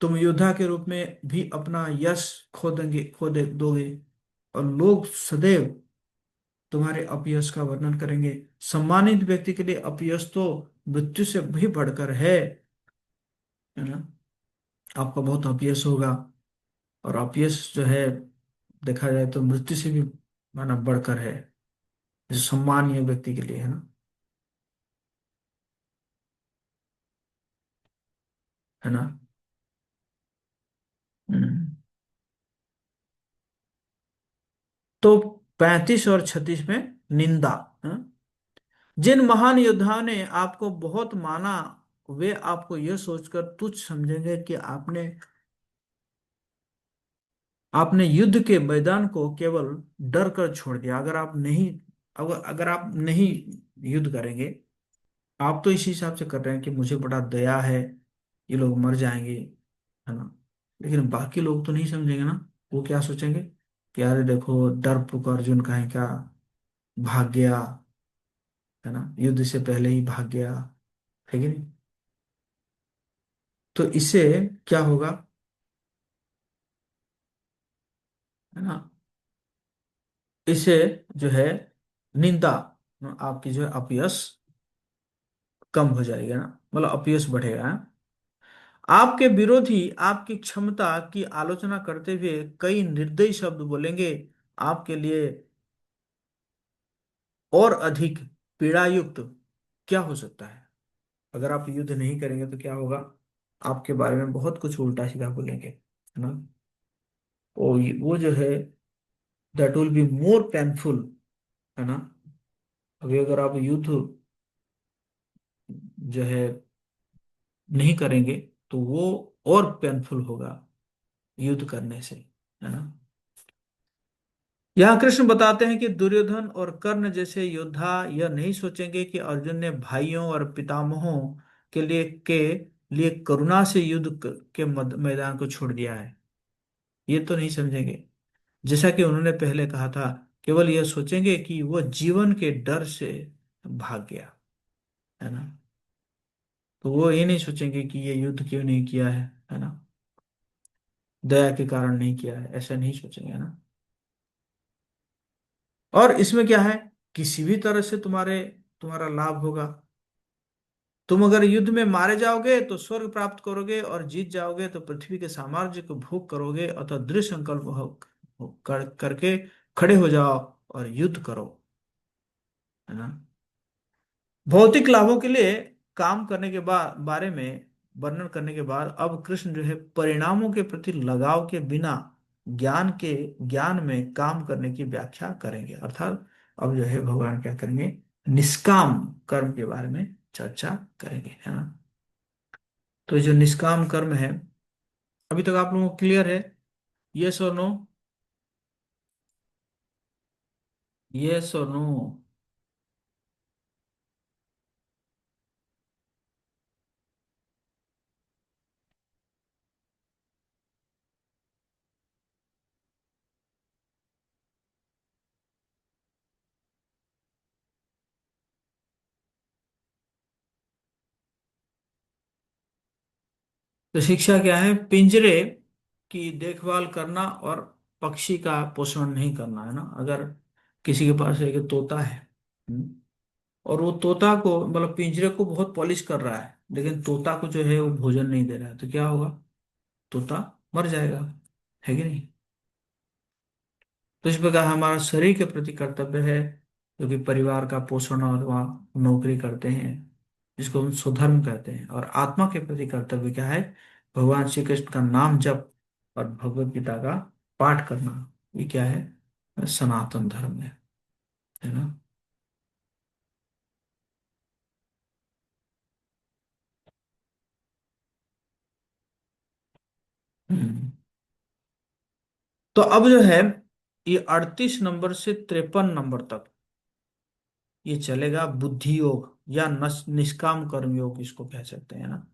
तुम योद्धा के रूप में भी अपना यश खो दोगे, और लोग सदैव तुम्हारे अपयश का वर्णन करेंगे। सम्मानित व्यक्ति के लिए अपयश तो मृत्यु से भी बढ़कर है ना। आपका बहुत अपयश होगा, और अपयश जो है देखा जाए तो मृत्यु से भी माना बढ़कर है, जो सम्मानीय व्यक्ति के लिए है ना, है ना। हम्म। तो 35 और 36 में निंदा, है? जिन महान योद्धाओं ने आपको बहुत माना, वे आपको यह सोचकर तुच्छ समझेंगे कि आपने युद्ध के मैदान को केवल डर कर छोड़ दिया। अगर आप नहीं युद्ध करेंगे, आप तो इसी हिसाब से कर रहे हैं कि मुझे बड़ा दया है, ये लोग मर जाएंगे, है ना। लेकिन बाकी लोग तो नहीं समझेंगे ना। वो क्या सोचेंगे कि अरे देखो, डरपोक अर्जुन का है क्या, भाग गया, है ना, युद्ध से पहले ही भाग गया, है कि नहीं। तो इससे क्या होगा, है ना, इससे जो है निंदा, आपकी जो है अपयश कम हो जाएगा ना, मतलब अपयश बढ़ेगा, हाँ? आपके विरोधी आपकी क्षमता की आलोचना करते हुए कई निर्दयी शब्द बोलेंगे, आपके लिए और अधिक पीड़ायुक्त क्या हो सकता है। अगर आप युद्ध नहीं करेंगे तो क्या होगा, आपके बारे में बहुत कुछ उल्टा सीधा बोलेंगे, है ना। वो जो है, that will be more painful, है ना। अभी अगर आप युद्ध जो है नहीं करेंगे तो वो और पेनफुल होगा युद्ध करने से, है ना। यहाँ कृष्ण बताते हैं कि दुर्योधन और कर्ण जैसे योद्धा यह नहीं सोचेंगे कि अर्जुन ने भाइयों और पितामहों के लिए करुणा से युद्ध के मैदान को छोड़ दिया है। ये तो नहीं समझेंगे। जैसा कि उन्होंने पहले कहा था, केवल यह सोचेंगे कि वो जीवन के डर से भाग गया, है ना। तो वो ये नहीं सोचेंगे कि ये युद्ध क्यों नहीं किया है ना, दया के कारण नहीं किया है, ऐसा नहीं सोचेंगे, है ना। और इसमें क्या है, किसी भी तरह से तुम्हारा लाभ होगा। तुम अगर युद्ध में मारे जाओगे तो स्वर्ग प्राप्त करोगे, और जीत जाओगे तो पृथ्वी के साम्राज्य को भोग करोगे। अतः दृढ़ संकल्प करके खड़े हो जाओ और युद्ध करो, है ना। भौतिक लाभों के लिए काम करने के बाद बारे में वर्णन करने के बाद अब कृष्ण जो है परिणामों के प्रति लगाव के बिना ज्ञान में काम करने की व्याख्या करेंगे। अर्थात अब जो है भगवान क्या करेंगे, निष्काम कर्म के बारे में चर्चा करेंगे, है ना। तो ये जो निष्काम कर्म है, अभी तक आप लोगों को क्लियर है? यस और नो? यस और नो? तो शिक्षा क्या है, पिंजरे की देखभाल करना और पक्षी का पोषण नहीं करना, है ना। अगर किसी के पास एक तोता है, और वो तोता को मतलब पिंजरे को बहुत पॉलिश कर रहा है, लेकिन तोता को जो है वो भोजन नहीं दे रहा है, तो क्या होगा, तोता मर जाएगा, है कि नहीं। तो इस प्रकार हमारा शरीर के प्रति कर्तव्य है, जो कि परिवार का पोषण और वहाँ नौकरी करते हैं, जिसको हम स्वधर्म कहते हैं। और आत्मा के प्रति कर्तव्य क्या है, भगवान श्री कृष्ण का नाम जप और भगवत गीता का पाठ करना। ये क्या है, सनातन धर्म है ना। हम्म। तो अब जो है, ये 38 नंबर से 53 नंबर तक ये चलेगा बुद्धि योग या निष्काम कर्म योग, इसको कह सकते हैं ना।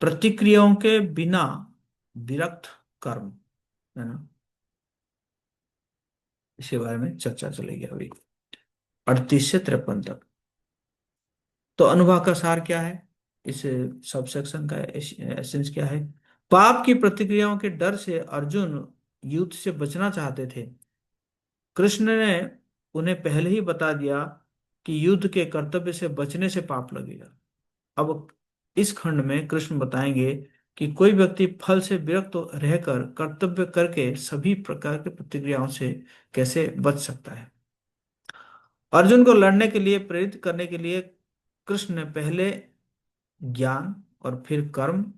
प्रतिक्रियाओं के बिना विरक्त कर्म, है ना। इसके बारे में चर्चा चलेगी अभी 38 से 53 तक। तो अनुभव का सार क्या है, इस सबसेक्शन का एसेंस क्या है। पाप की प्रतिक्रियाओं के डर से अर्जुन युद्ध से बचना चाहते थे। कृष्ण ने उन्हें पहले ही बता दिया कि युद्ध के कर्तव्य से बचने से पाप लगेगा। अब इस खंड में कृष्ण बताएंगे कि कोई व्यक्ति फल से विरक्त रहकर कर्तव्य करके सभी प्रकार की प्रतिक्रियाओं से कैसे बच सकता है। अर्जुन को लड़ने के लिए प्रेरित करने के लिए कृष्ण ने पहले ज्ञान और फिर कर्म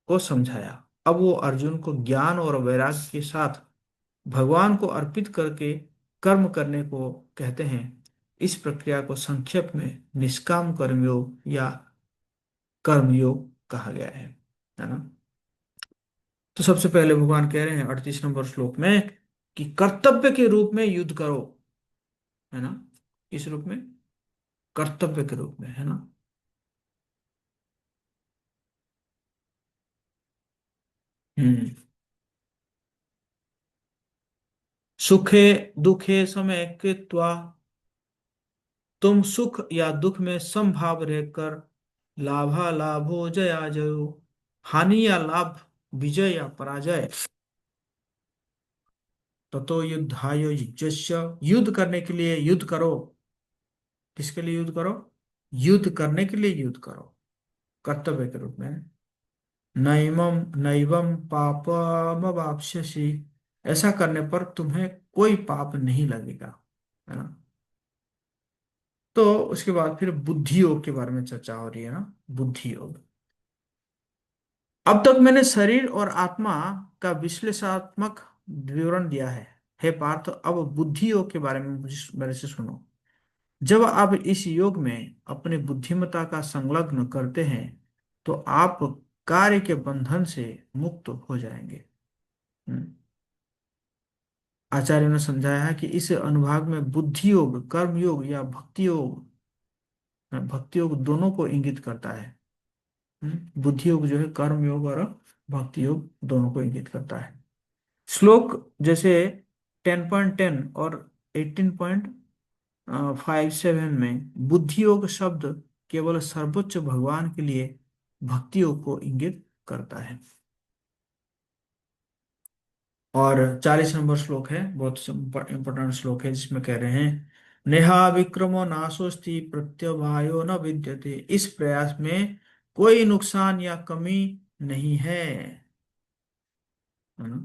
को समझाया। अब वो अर्जुन को ज्ञान और वैराग्य के साथ भगवान को अर्पित करके कर्म करने को कहते हैं। इस प्रक्रिया को संक्षेप में निष्काम कर्मयोग या कर्मयोग कहा गया है ना। तो सबसे पहले भगवान कह रहे हैं 38 नंबर श्लोक में कि कर्तव्य के रूप में युद्ध करो, है ना। इस रूप में, कर्तव्य के रूप में, है ना। हम्म। सुखे दुखे समय कृत्वा, तुम सुख या दुख में समभाव रहकर लाभा लाभो जया जयो, हानि या लाभ, विजय या पराजय, ततो युद्धाय युज्यस्य, युद्ध करने के लिए युद्ध करो। किसके लिए युद्ध करो? युद्ध करने के लिए युद्ध करो, कर्तव्य के रूप में। नैवम नैवम पापमवाप्स्यसि, ऐसा करने पर तुम्हें कोई पाप नहीं लगेगा, है ना। तो उसके बाद फिर बुद्धि योग के बारे में चर्चा हो रही है ना। बुद्धि योग। अब तक मैंने शरीर और आत्मा का विश्लेषणात्मक विवरण दिया है। हे पार्थ, अब बुद्धि योग के बारे में मुझे मेरे से सुनो। जब आप इस योग में अपनी बुद्धिमत्ता का संलग्न करते हैं तो आप कार्य के बंधन से मुक्त हो जाएंगे। हम्म। आचार्य ने समझाया है कि इस अनुभाग में बुद्धि योग, कर्म योग या भक्ति योग, भक्ति योग दोनों को इंगित करता है। बुद्धि योग जो है कर्म योग और भक्ति योग दोनों को इंगित करता है। श्लोक जैसे 10.10 और 18.57 में बुद्धि योग शब्द केवल सर्वोच्च भगवान के लिए भक्ति योग को इंगित करता है। और 40 नंबर श्लोक है, बहुत इंपॉर्टेंट श्लोक है, जिसमें कह रहे हैं नेहा विक्रमो नाशोस्ति प्रत्यवायो न विद्यते, इस प्रयास में कोई नुकसान या कमी नहीं है ना।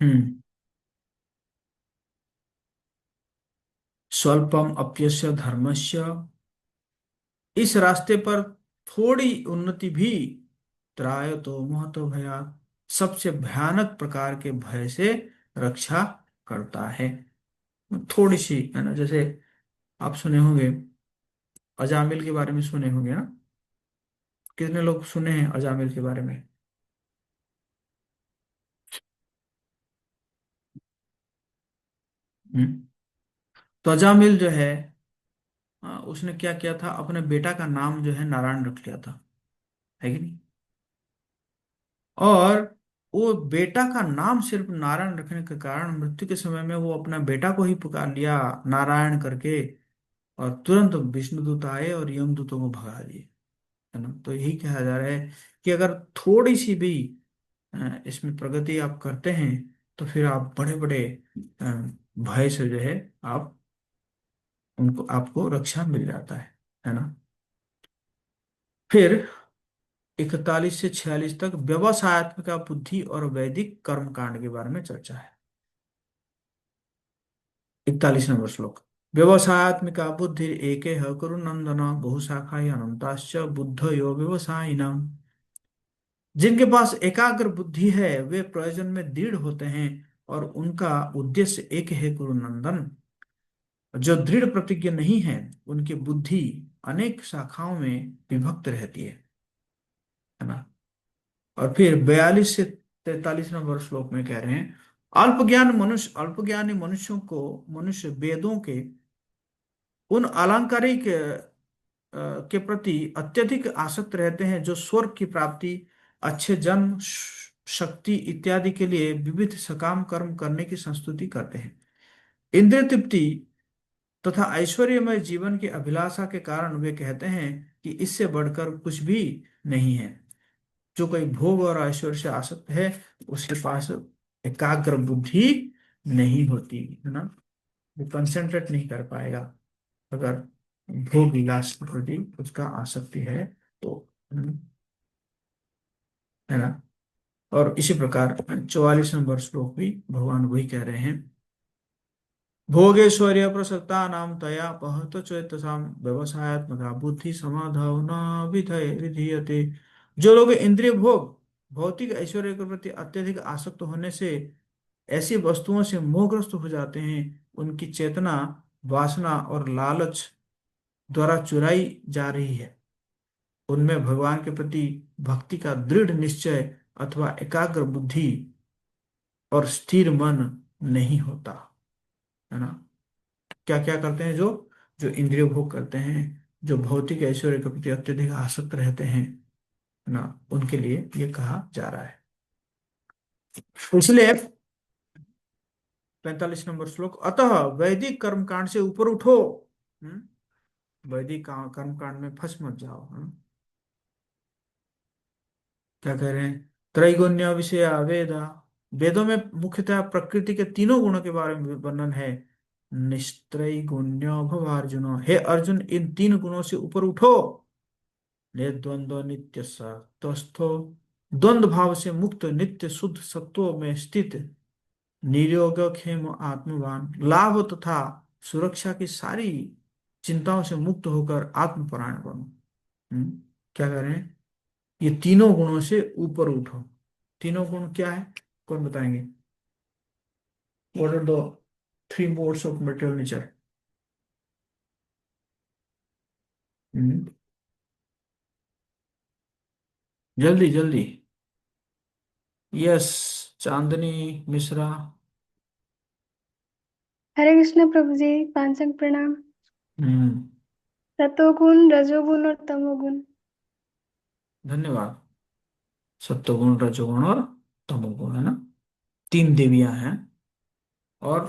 हम्म। स्वल्पम अप्यस्य धर्मस्य, इस रास्ते पर थोड़ी उन्नति भी त्राय तो महतो भया, सबसे भयानक प्रकार के भय से रक्षा करता है। थोड़ी सी, है ना। जैसे आप सुने होंगे, अजामिल के बारे में सुने होंगे ना। कितने लोग सुने हैं अजामिल के बारे में? हम्म। तो अजामिल जो है, उसने क्या किया था, अपने बेटा का नाम जो है नारायण रख लिया था, है कि नहीं। और वो बेटा का नाम सिर्फ नारायण रखने के कारण मृत्यु के समय में वो अपना बेटा को ही पुकार लिया नारायण करके, और तुरंत विष्णुदूत आए और यमदूतों को भगा दिए, है ना। तो यही कहा जा रहा है कि अगर थोड़ी सी भी इसमें प्रगति आप करते हैं तो फिर आप बड़े बड़े भय से जो है आप उनको आपको रक्षा मिल जाता है ना। फिर 41 से 46 तक व्यवसायत्मिक बुद्धि और वैदिक कर्म कांड के बारे में चर्चा है। 41 नंबर श्लोक। व्यवसायत्मिका बुद्धि एके कुरु नंदन बहुशाखा अनंताश्च बुद्धयो व्यवसायिनाम, जिनके पास एकाग्र बुद्धि है वे प्रयोजन में दृढ़ होते हैं और उनका उद्देश्य एक है गुरु नंदन। जो दृढ़ प्रतिज्ञ नहीं है उनकी बुद्धि अनेक शाखाओं में विभक्त रहती है ना। और फिर 42 से 43 नंबर श्लोक में कह रहे हैं अल्पज्ञानी मनुष्यों को मनुष्य वेदों के उन अलंकारिक के प्रति अत्यधिक आसक्त रहते हैं जो स्वर्ग की प्राप्ति, अच्छे जन्म, शक्ति इत्यादि के लिए विविध सकाम कर्म करने की संस्तुति करते हैं। इंद्रिय तृप्ति तथा ऐश्वर्यमय जीवन की अभिलाषा के कारण वे कहते हैं कि इससे बढ़कर कुछ भी नहीं है। जो कोई भोग और ऐश्वर्य से आसक्त है उसके पास एकाग्र बुद्धि नहीं होती, है ना। वो कंसेंट्रेट नहीं कर पाएगा अगर भोग विलास के प्रति उसका आसक्ति है तो, है ना। और इसी प्रकार 44 नंबर श्लोक भी भगवान वही कह रहे हैं। भोगेश्वर्य प्रसक्ता नाम तया पहत चेतसाम व्यवसायत्मका बुद्धि समाधान विधीयते। जो लोग इंद्रिय भोग भौतिक ऐश्वर्य के प्रति अत्यधिक आसक्त होने से ऐसी वस्तुओं से मोहग्रस्त हो जाते हैं, उनकी चेतना वासना और लालच द्वारा चुराई जा रही है। उनमें भगवान के प्रति भक्ति का दृढ़ निश्चय अथवा एकाग्र बुद्धि और स्थिर मन नहीं होता, है ना। क्या क्या करते हैं जो जो इंद्रिय भोग करते हैं, जो भौतिक ऐश्वर्य के प्रति अत्यधिक आसक्त रहते हैं, है ना, उनके लिए ये कहा जा रहा है। तो इसलिए 45 नंबर श्लोक, अतः वैदिक कर्मकांड से ऊपर उठो। वैदिक कर्मकांड में फंस मत जाओ, है ना? क्या कह रहे हैं? त्रैगुण्य विषय वेदा, वेदों में मुख्यतः प्रकृति के तीनों गुणों के बारे में वर्णन है। निस्त्रैगुण्य भव अर्जुन, हे अर्जुन इन तीन गुणों से ऊपर उठो। निर्द्वंद्व नित्य तस्थो, द्वंद्व भाव से मुक्त नित्य शुद्ध सत्वों में स्थित निरोग क्षेम आत्मवान, लाभ तथा सुरक्षा की सारी चिंताओं से मुक्त होकर आत्मपरायण बनो। क्या कह रहे हैं? ये तीनों गुणों से ऊपर उठो। तीनों गुण क्या है, कौन बताएंगे? What are the three modes of material nature? जल्दी जल्दी। यस, चांदनी मिश्रा। हरे कृष्ण प्रभु जी, पांचक प्रणाम। हम्म। सतोगुण, रजोगुण और तमोगुण। धन्यवाद। सत्वगुण रजोगुण और तमोगुण, है ना। तीन देवियां हैं। और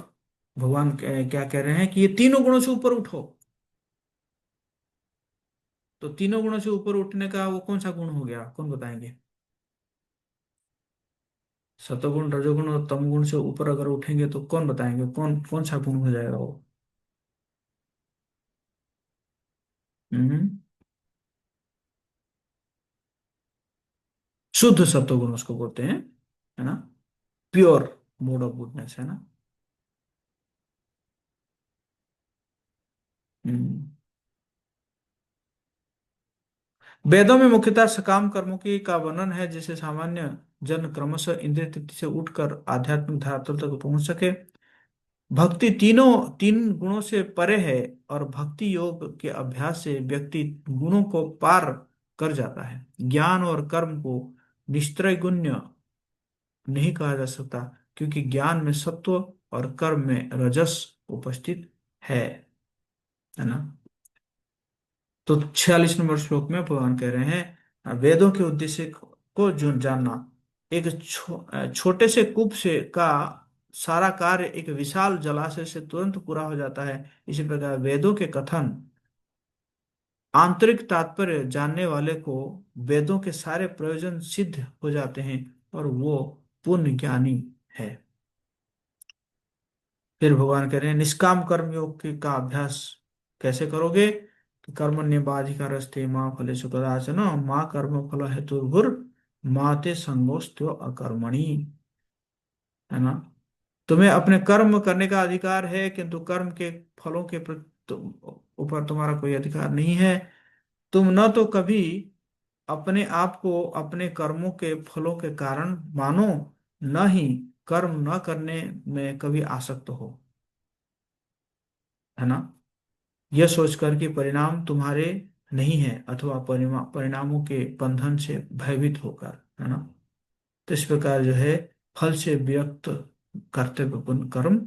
भगवान क्या कह रहे हैं कि ये तीनों गुणों से ऊपर उठो। तो तीनों गुणों से ऊपर उठने का वो कौन सा गुण हो गया, कौन बताएंगे? सतोगुण रजोगुण और तमोगुण से ऊपर अगर उठेंगे तो कौन बताएंगे, कौन कौन सा गुण हो जाएगा वो? हम्म। शुद्ध सत्वगुण उसको बोलते हैं, है ना। प्योर मोड ऑफ गुडनेस, है ना। हम्म। वेदों में मुख्यतः सकाम कर्मों की का वर्णन है, जिसे सामान्य जन क्रमशः इंद्रिय तृप्ति से उठकर आध्यात्मिक धरातल तक पहुंच सके। भक्ति तीनों तीन गुणों से परे है, और भक्ति योग के अभ्यास से व्यक्ति गुणों को पार कर जाता है। ज्ञान और कर्म को निस्त्रैगुण्य नहीं कहा जा सकता, क्योंकि ज्ञान में सत्व और कर्म में रजस उपस्थित है ना। तो 46 नंबर श्लोक में भगवान कह रहे हैं, वेदों के उद्देश्य को जो जानना, एक छोटे से कूप से का सारा कार्य एक विशाल जलाशय से तुरंत पूरा हो जाता है। इसी प्रकार वेदों के कथन आंतरिक तात्पर्य जानने वाले को वेदों के सारे प्रयोजन सिद्ध हो जाते हैं, और वो पूर्ण ज्ञानी है। फिर भगवान कह रहे हैं, निष्काम कर्म योग का अभ्यास कैसे करोगे? कि कर्मण्येवाधिकारस्ते माँ फलेषु कदाचन माँ कर्म फल हेतुर्भुर माँ ते संगोस्त्यो अकर्मणि, है ना। तुम्हें अपने कर्म करने का अधिकार है, किंतु कर्म के फलों के ऊपर तुम्हारा कोई अधिकार नहीं है। तुम न तो कभी अपने आप को अपने कर्मों के फलों के कारण मानो, न ही कर्म न करने में कभी आसक्त हो, है ना। यह सोचकर कि परिणाम तुम्हारे नहीं है, अथवा परिणामों के बंधन से भयभीत होकर, है ना। तो इस प्रकार जो है फल से विरक्त कर्तव्यपूर्ण कर्म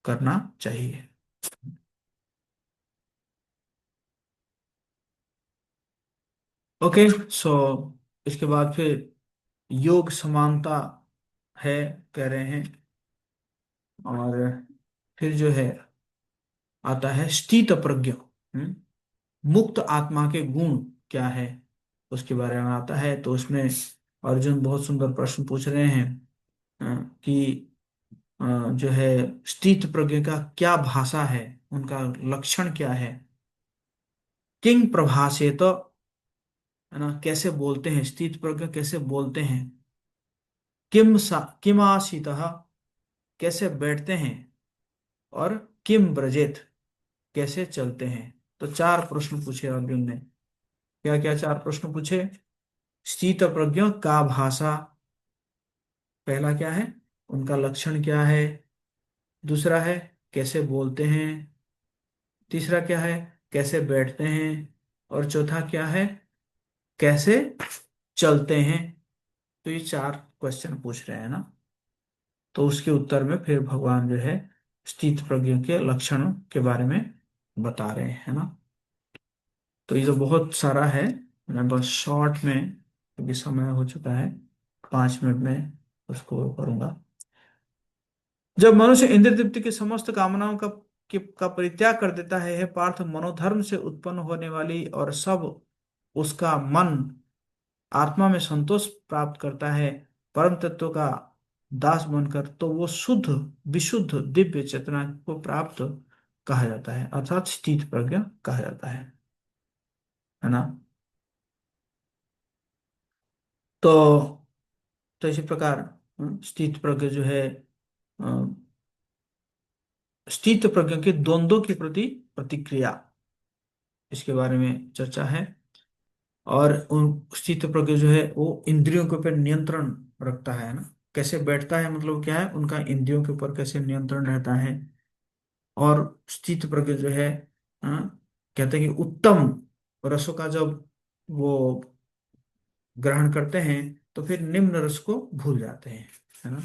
करना चाहिए। ओके। सो इसके बाद फिर योग समानता है, कह रहे हैं। और फिर जो है आता है स्थित प्रज्ञ, मुक्त आत्मा के गुण क्या है, उसके बारे में आता है। तो उसमें अर्जुन बहुत सुंदर प्रश्न पूछ रहे हैं। कि जो है स्थित प्रज्ञ का क्या भाषा है, उनका लक्षण क्या है। किंग प्रभाषेत, है ना, कैसे बोलते हैं, स्थित प्रज्ञ कैसे बोलते हैं। किम आसीतः, कैसे बैठते हैं। और किम ब्रजेत, कैसे चलते हैं। तो चार प्रश्न पूछे अर्जुन ने। क्या क्या चार प्रश्न पूछे। स्थित प्रज्ञ का भाषा, पहला क्या है, उनका लक्षण क्या है। दूसरा है कैसे बोलते हैं। तीसरा क्या है, कैसे बैठते हैं। और चौथा क्या है, कैसे चलते हैं। तो ये चार क्वेश्चन पूछ रहे हैं ना। तो उसके उत्तर में फिर भगवान जो है स्थित प्रज्ञ के लक्षणों के बारे में बता रहे हैं, है ना। तो ये जो बहुत सारा है, मैं बस शॉर्ट में, क्योंकि समय हो चुका है, 5 मिनट में उसको करूंगा। जब मनुष्य इंद्रिय तृप्ति की समस्त कामनाओं का परित्याग कर देता है, हे पार्थ, मनोधर्म से उत्पन्न होने वाली और सब उसका मन आत्मा में संतोष प्राप्त करता है, परम तत्व का दास बनकर, तो वो शुद्ध विशुद्ध दिव्य चेतना को प्राप्त कहा जाता है, अर्थात स्थित प्रज्ञ कहा जाता है ना। तो इसी प्रकार स्थित प्रज्ञ जो है, अ, स्थित प्रज्ञ के द्वंद्वों के प्रति प्रतिक्रिया, इसके बारे में चर्चा है। और उन स्थित प्रज्ञ जो है वो इंद्रियों के ऊपर नियंत्रण रखता है ना। कैसे बैठता है, मतलब क्या है, उनका इंद्रियों के ऊपर कैसे नियंत्रण रहता है। और स्थित प्रज्ञ जो है, कहते हैं कि उत्तम रसों का जब वो ग्रहण करते हैं तो फिर निम्न रस को भूल जाते हैं, है ना।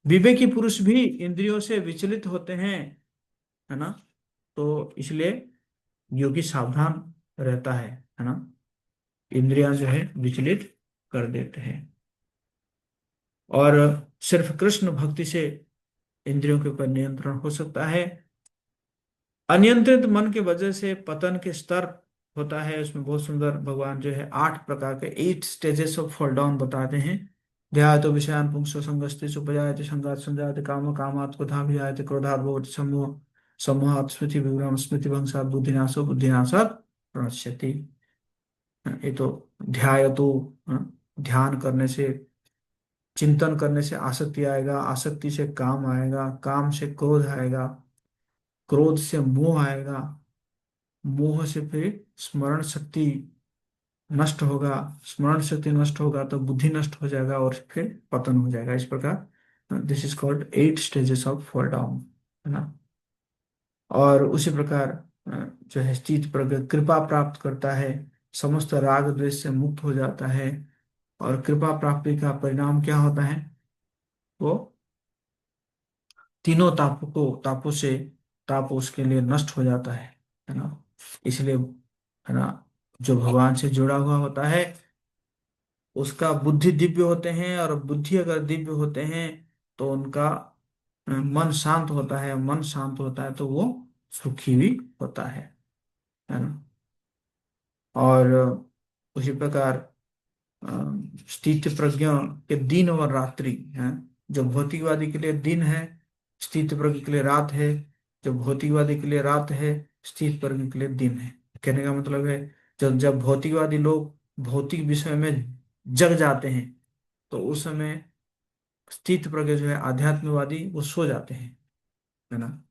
विवेकी पुरुष भी इंद्रियों से विचलित होते हैं, है ना। तो इसलिए योगी सावधान रहता है ना। इंद्रियां जो है विचलित कर देते हैं। और सिर्फ कृष्ण भक्ति से इंद्रियों के ऊपर नियंत्रण हो सकता है। अनियंत्रित मन की वजह से पतन के स्तर होता है। उसमें बहुत सुंदर भगवान जो है 8 प्रकार के 8 स्टेजेस ऑफ फॉल डाउन बताते हैं। ध्यातो विषयान पुंसो संगस्ते सुपजायते संगात संजायते काम कामात क्रोधा भिजायते क्रोधात भवति सम्मोह सम्मोहात् स्मृति विभ्रम स्मृति भंगसात् बुद्धिनाशो बुद्धिनाशात् प्रणश्यति। ये तो ध्याय तो, ध्यान करने से, चिंतन करने से आसक्ति आएगा, आसक्ति से काम आएगा, काम से क्रोध आएगा, क्रोध से मोह आएगा, मोह से फिर स्मरण शक्ति नष्ट होगा, स्मरण शक्ति नष्ट होगा तो बुद्धि नष्ट हो जाएगा और फिर पतन हो जाएगा। इस प्रकार this is called 8 stages of fall down, है ना। और उसी प्रकार जो है स्थित प्रज्ञ कृपा प्राप्त करता है, समस्त राग द्वेष से मुक्त हो जाता है। और कृपा प्राप्ति का परिणाम क्या होता है, वो तीनों तापों से ताप उसके लिए नष्ट हो जाता है ना। इसलिए, है ना, जो भगवान से जुड़ा हुआ होता है उसका बुद्धि दिव्य होते हैं, और बुद्धि अगर दिव्य होते हैं तो उनका मन शांत होता है, मन शांत होता है तो वो सुखी भी होता है ना। और उसी प्रकार स्थित प्रज्ञ के दिन और रात्रि है। जो भौतिकवादी के लिए दिन है, स्थित प्रज्ञ के लिए रात है। जो भौतिकवादी के लिए रात है, स्थित प्रज्ञ के लिए दिन है। कहने का मतलब है, जब जब भौतिकवादी लोग भौतिक विषय में जग जाते हैं तो उस समय स्थित प्रज्ञ जो है आध्यात्मिकवादी वो सो जाते हैं ना।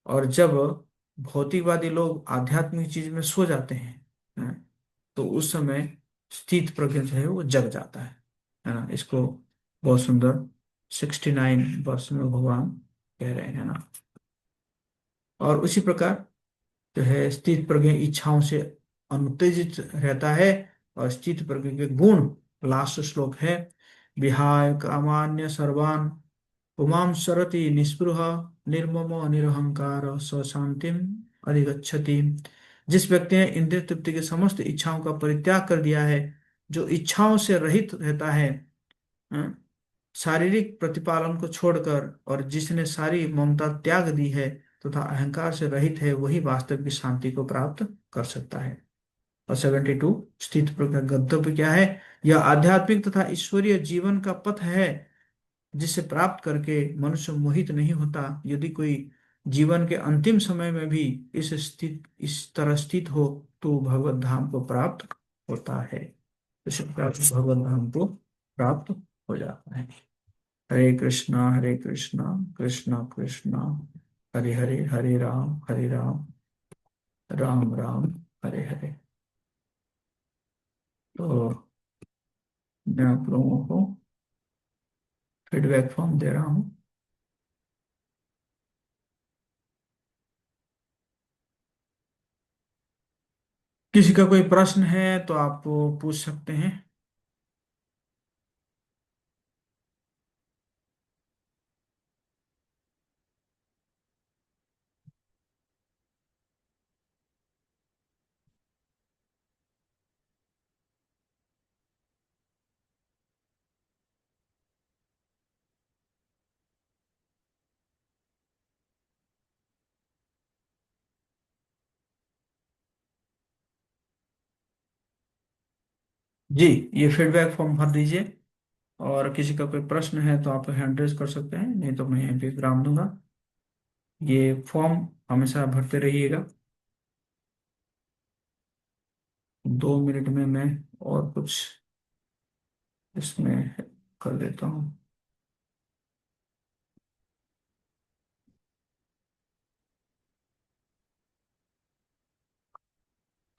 और जब भौतिकवादी लोग आध्यात्मिक चीज में सो जाते हैं, तो उस समय स्थित प्रज्ञ जो है वो जग जाता है ना। इसको बहुत सुंदर 69 वर्ष में भगवान कह रहे हैं ना। और उसी प्रकार जो है स्थित प्रज्ञ इच्छाओं से अनुत्तेजित रहता है। और स्थित प्रज्ञ के गुण, लास्ट श्लोक है, विहाय कामान्य सर्वान् पुमां सरति निस्पृह निर्ममो निरहंकार स शांतिम अधिगच्छति। जिस व्यक्ति ने इंद्रिय तृप्ति की समस्त इच्छाओं का परित्याग कर दिया है, जो इच्छाओं से रहित रहता है, अ, शारीरिक प्रतिपालन को छोड़कर, और जिसने सारी ममता त्याग दी है तथा अहंकार से रहित है, वही वास्तविक शांति को प्राप्त कर सकता है। और 72 स्थित प्रज्ञ गंतव्य क्या है। यह आध्यात्मिक तथा ईश्वरीय जीवन का पथ है। जिसे प्राप्त करके मनुष्य मोहित नहीं होता। यदि कोई जीवन के अंतिम समय में भी इस तरह स्थित हो तो भगवत धाम को प्राप्त होता है। इस प्रकार से भगवत धाम को प्राप्त हो जाता है। हरे कृष्णा कृष्णा कृष्णा हरे हरे, हरे राम राम राम हरे हरे। तो मैं आप लोगों को फीडबैक फॉर्म दे रहा हूँ। किसी का कोई प्रश्न है तो आप पूछ सकते हैं। जी, ये फीडबैक फॉर्म भर दीजिए। और किसी का कोई प्रश्न है तो आप हैंड रेज कर सकते हैं, नहीं तो मैं यहीं पे विराम दूंगा। ये फॉर्म हमेशा भरते रहिएगा। 2 मिनट में मैं और कुछ इसमें कर देता हूँ।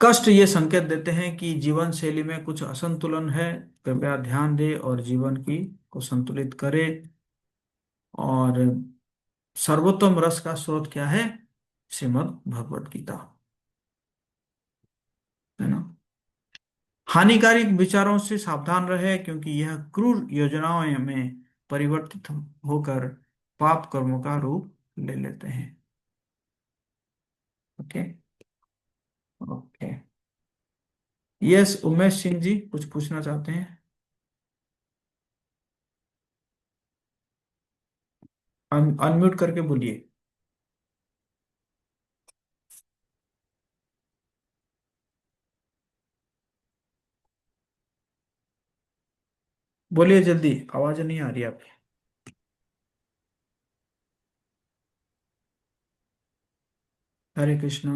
कष्ट ये संकेत देते हैं कि जीवन शैली में कुछ असंतुलन है। कृपया ध्यान दें और जीवन की को संतुलित करें। और सर्वोत्तम रस का स्रोत क्या है? श्रीमद् भगवत गीता, है ना। हानिकारक विचारों से सावधान रहे क्योंकि यह क्रूर योजनाओं में परिवर्तित होकर पाप कर्मों का रूप ले लेते हैं। Okay. Okay. Yes, Umesh Singh ji कुछ पूछना चाहते हैं? अनम्यूट करके बोलिए। बोलिए जल्दी, आवाज नहीं आ रही आपकी। हरे कृष्णा।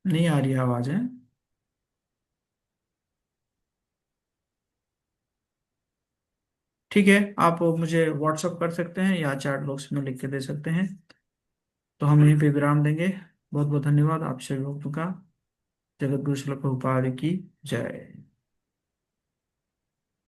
नहीं आ रही आवाज है? ठीक है, आप मुझे व्हाट्सअप कर सकते हैं या चैट बॉक्स में लिख के दे सकते हैं। तो हम यहीं पे विराम देंगे। बहुत बहुत धन्यवाद आप सभी भक्तों का। जगत गुरु श्रील प्रभुपाद की जय।